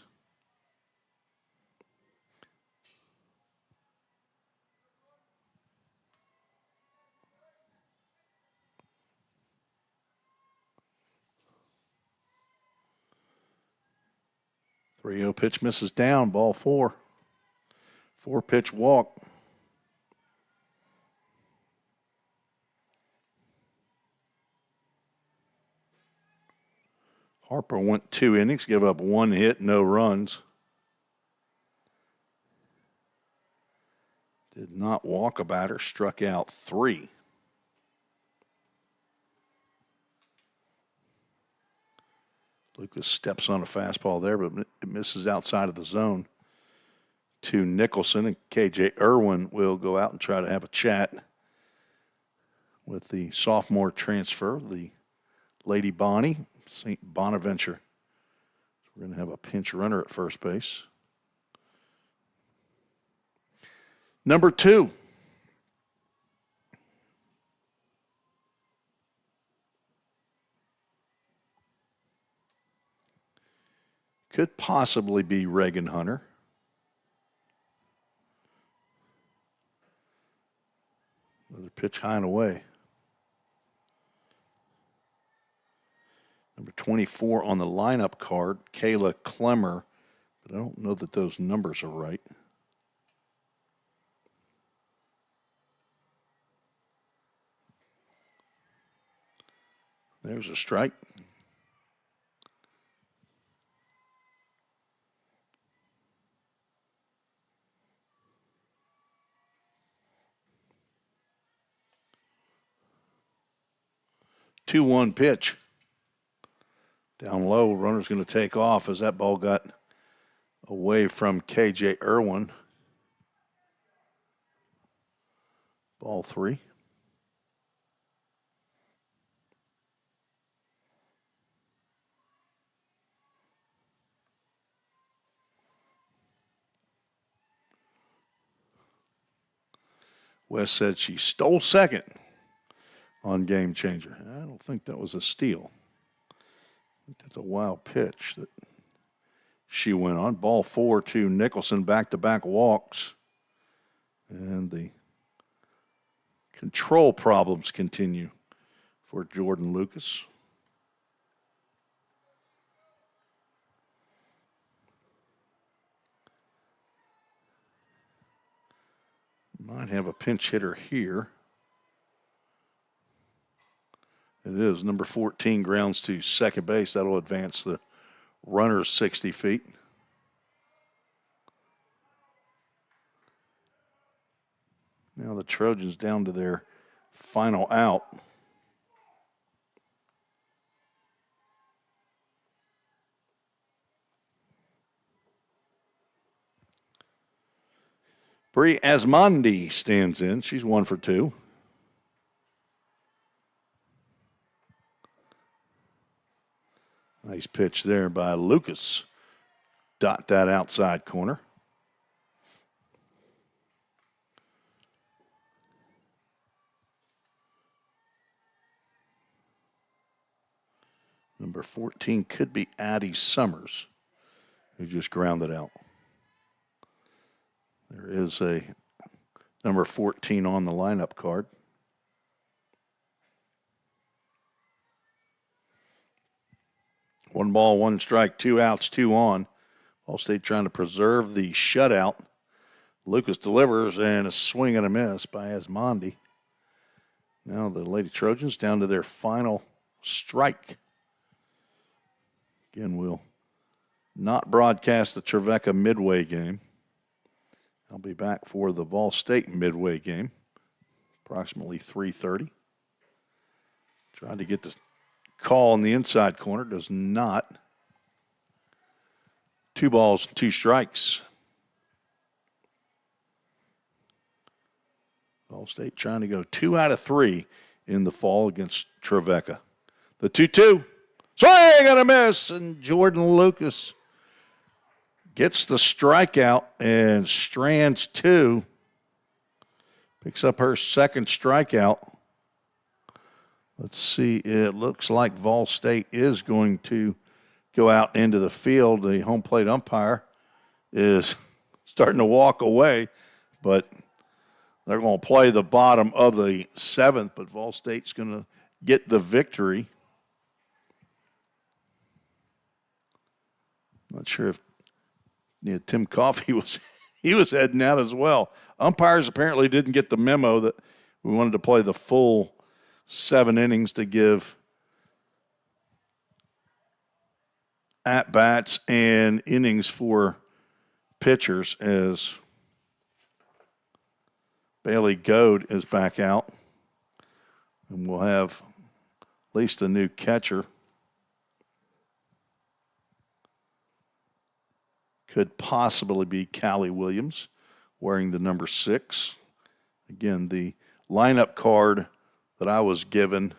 S1: Three-0 pitch misses down, ball 4. 4-pitch walk. Harper went 2 innings, gave up 1 hit, no runs. Did not walk a batter, struck out 3. Lucas steps on a fastball there, but it misses outside of the zone to Nicholson, and KJ Irwin will go out and try to have a chat with the sophomore transfer, the Lady Bonnie, St. Bonaventure. We're going to have a pinch runner at first base. Number 2. Could possibly be Reagan Hunter. Another pitch high and away. Number 24 on the lineup card, Kayla Clemmer, but I don't know that those numbers are right. There's a strike. Two-one pitch. Down low, runner's going to take off as that ball got away from KJ Irwin. Ball 3. West said she stole second on Game Changer. I don't think that was a steal. I think that's a wild pitch that she went on. Ball 4 to Nicholson, back-to-back walks. And the control problems continue for Jordan Lucas. Might have a pinch hitter here. It is. Number 14 grounds to second base. That'll advance the runner 60 feet. Now the Trojans down to their final out. Bree Asmondi stands in. She's 1 for 2. Nice pitch there by Lucas. Dot that outside corner. Number 14 could be Addie Summers, who just grounded out. There is a number 14 on the lineup card. One ball, one strike, 2 outs, 2 on. Ball State trying to preserve the shutout. Lucas delivers, and a swing and a miss by Asmondi. Now the Lady Trojans down to their final strike. Again, we'll not broadcast the Trevecca Midway game. I'll be back for the Vol State Midway game, approximately 3:30. Trying to get the call in the inside corner, does not. 2 balls, 2 strikes. Vol State trying to go 2 out of 3 in the fall against Trevecca. The 2-2. Swing and a miss, and Jordan Lucas gets the strikeout and strands 2. Picks up her second strikeout. Let's see, it looks like Vol State is going to go out into the field. The home plate umpire is starting to walk away, but they're going to play the bottom of the 7th, but Vol State's going to get the victory. Not sure if Tim Coffey was heading out as well. Umpires apparently didn't get the memo that we wanted to play the full 7 innings to give at-bats and innings for pitchers, as Bailey Goad is back out. And we'll have at least a new catcher. Could possibly be Callie Williams wearing the number 6. Again, the lineup card that I was given,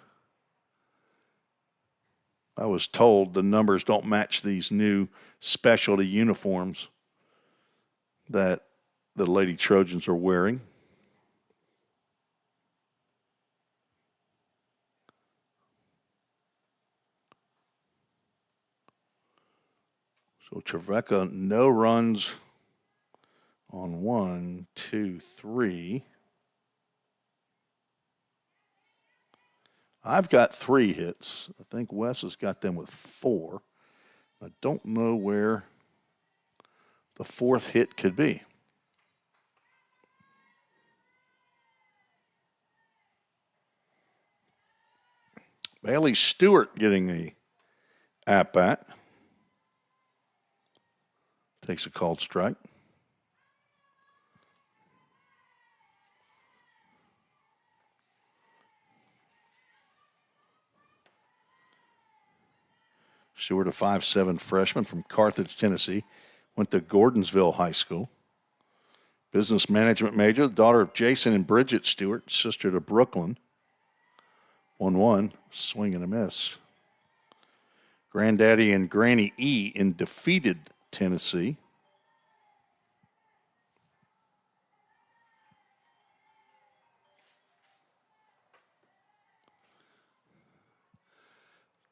S1: I was told the numbers don't match these new specialty uniforms that the Lady Trojans are wearing. So Trevecca, no runs on 1, 2, 3. I've got 3 hits. I think Wes has got them with 4. I don't know where the 4th hit could be. Bailey Stewart getting the at-bat. Takes a called strike. Stewart, a 5'7" freshman from Carthage, Tennessee, went to Gordonsville High School. Business management major, daughter of Jason and Bridget Stewart, sister to Brooklyn. 1-1, swing and a miss. Granddaddy and Granny E in defeated Tennessee.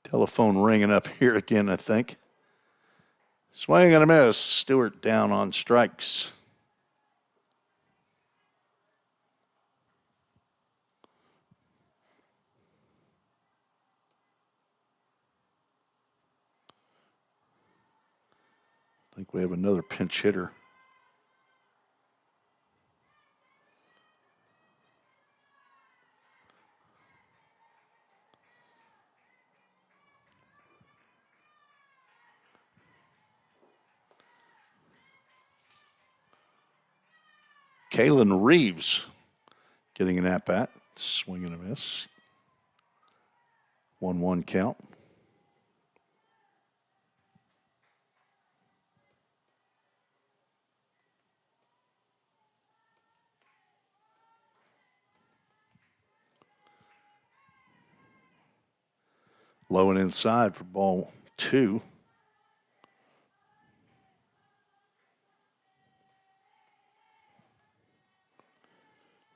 S1: Telephone ringing up here again, I think. Swing and a miss. Stewart down on strikes. I think we have another pinch hitter. Kaylin Reeves getting an at-bat. Swing and a miss. 1-1 count. Low and inside for ball 2.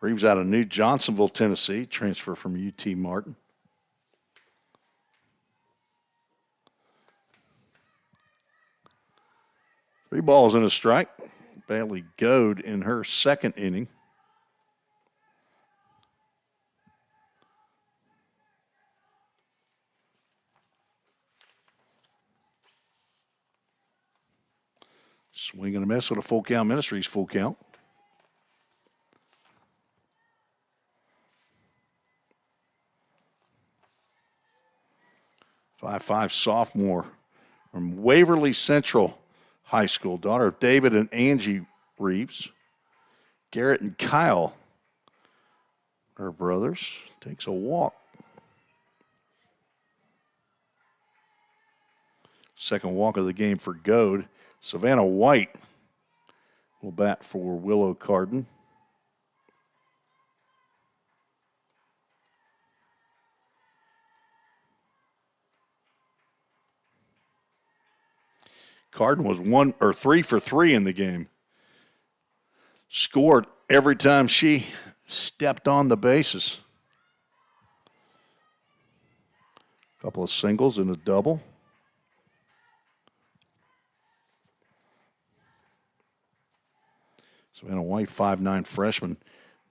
S1: Reeves out of New Johnsonville, Tennessee, transfer from UT Martin. Three balls and a strike. Bailey Goad in her second inning. Swing and a miss with a full count. Ministries full count. 5'5" sophomore from Waverly Central High School, daughter of David and Angie Reeves. Garrett and Kyle, her brothers, takes a walk. Second walk of the game for Goad. Savannah White will bat for Willow Carden. Carden was 3 for 3 in the game. Scored every time she stepped on the bases. A couple of singles and a double. Savannah White, 5'9" freshman.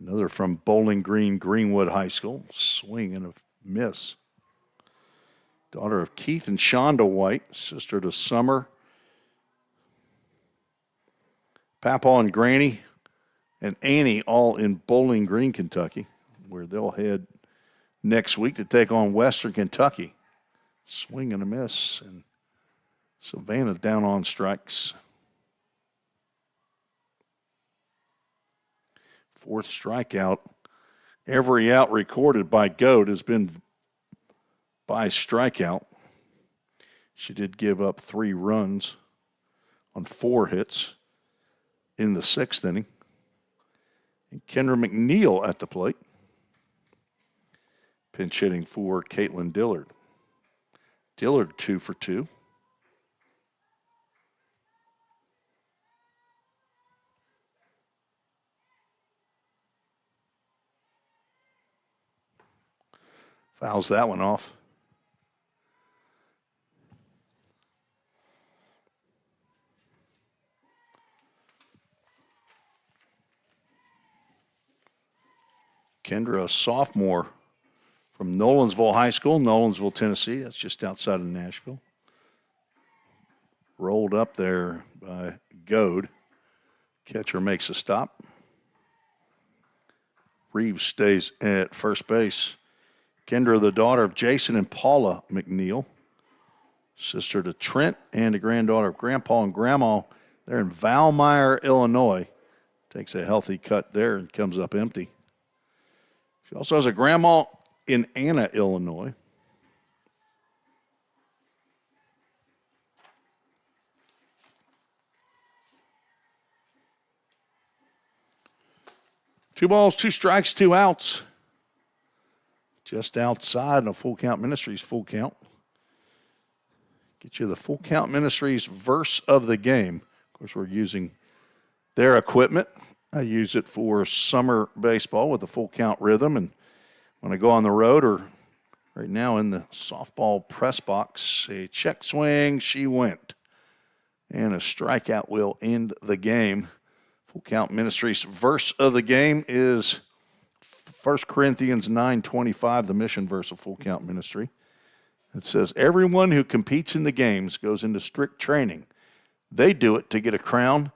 S1: Another from Bowling Green, Greenwood High School. Swing and a miss. Daughter of Keith and Shonda White, sister to Summer, Papa and Granny, and Annie, all in Bowling Green, Kentucky, where they'll head next week to take on Western Kentucky. Swing and a miss, and Savannah down on strikes. 4th strikeout. Every out recorded by Goad has been by strikeout. She did give up 3 runs on 4 hits in the 6th inning. And Kendra McNeil at the plate. Pinch hitting for Caitlin Dillard. Dillard 2 for 2. Fouls that one off. Kendra, a sophomore from Nolensville High School, Nolensville, Tennessee. That's just outside of Nashville. Rolled up there by Goad. Catcher makes a stop. Reeves stays at first base. Kendra, the daughter of Jason and Paula McNeil, sister to Trent and a granddaughter of Grandpa and Grandma. They're in Valmeyer, Illinois. Takes a healthy cut there and comes up empty. She also has a grandma in Anna, Illinois. Two balls, 2 strikes, 2 outs. Just outside of Full Count Ministries full count. Get you the Full Count Ministries verse of the game. Of course, we're using their equipment. I use it for summer baseball with the full count rhythm. And when I go on the road or right now in the softball press box, a check swing, she went. And a strikeout will end the game. Full Count Ministries verse of the game is 1 Corinthians 9:25, the mission verse of Full Count Ministry. It says, everyone who competes in the games goes into strict training. They do it to get a crown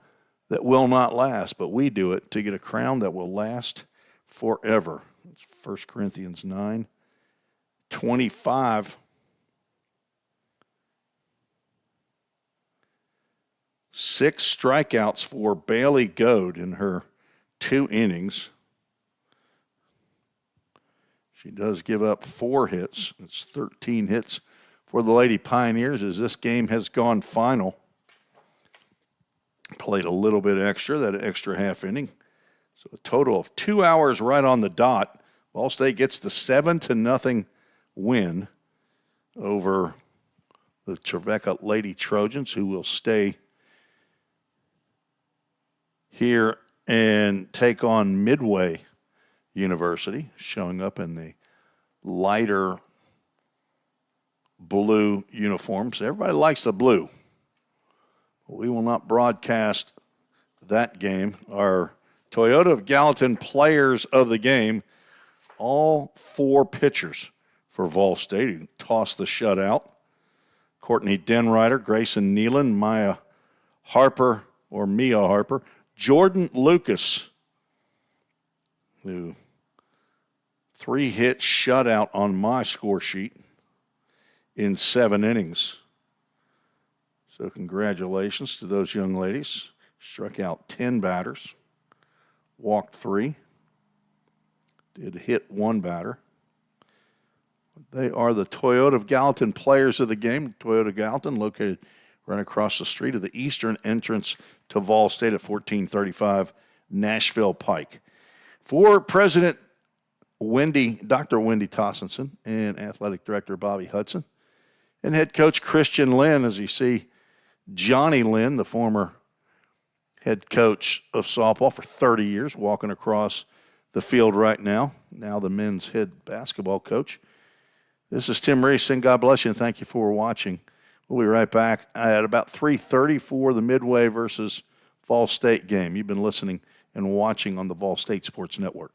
S1: that will not last, but we do it to get a crown that will last forever. It's 1 Corinthians 9:25. 6 strikeouts for Bailey Goad in her 2 innings. She does give up 4 hits. It's 13 hits for the Lady Pioneers as this game has gone final. Played a little bit extra, that extra half inning. So a total of 2 hours right on the dot. Ball State gets the 7-0 win over the Trevecca Lady Trojans, who will stay here and take on Midway University, showing up in the lighter blue uniforms. Everybody likes the blue. We will not broadcast that game. Our Toyota of Gallatin players of the game, all 4 pitchers for Vol State who tossed the shutout. Courtney Denrider, Grayson Nealon, Mia Harper, Jordan Lucas, who 3-hit shutout on my score sheet in 7 innings. So congratulations to those young ladies. Struck out 10 batters, walked 3, did hit 1 batter. They are the Toyota of Gallatin players of the game. Toyota Gallatin, located right across the street of the eastern entrance to Vol State at 1435 Nashville Pike. For President Dr. Wendy Tossenson and Athletic Director Bobby Hudson and head coach Christian Lynn, as you see Johnny Lynn, the former head coach of softball for 30 years, walking across the field right now the men's head basketball coach. This is Tim Reese, and God bless you, and thank you for watching. We'll be right back at about 3:30 for the Midway versus Vol State game. You've been listening and watching on the Vol State Sports Network.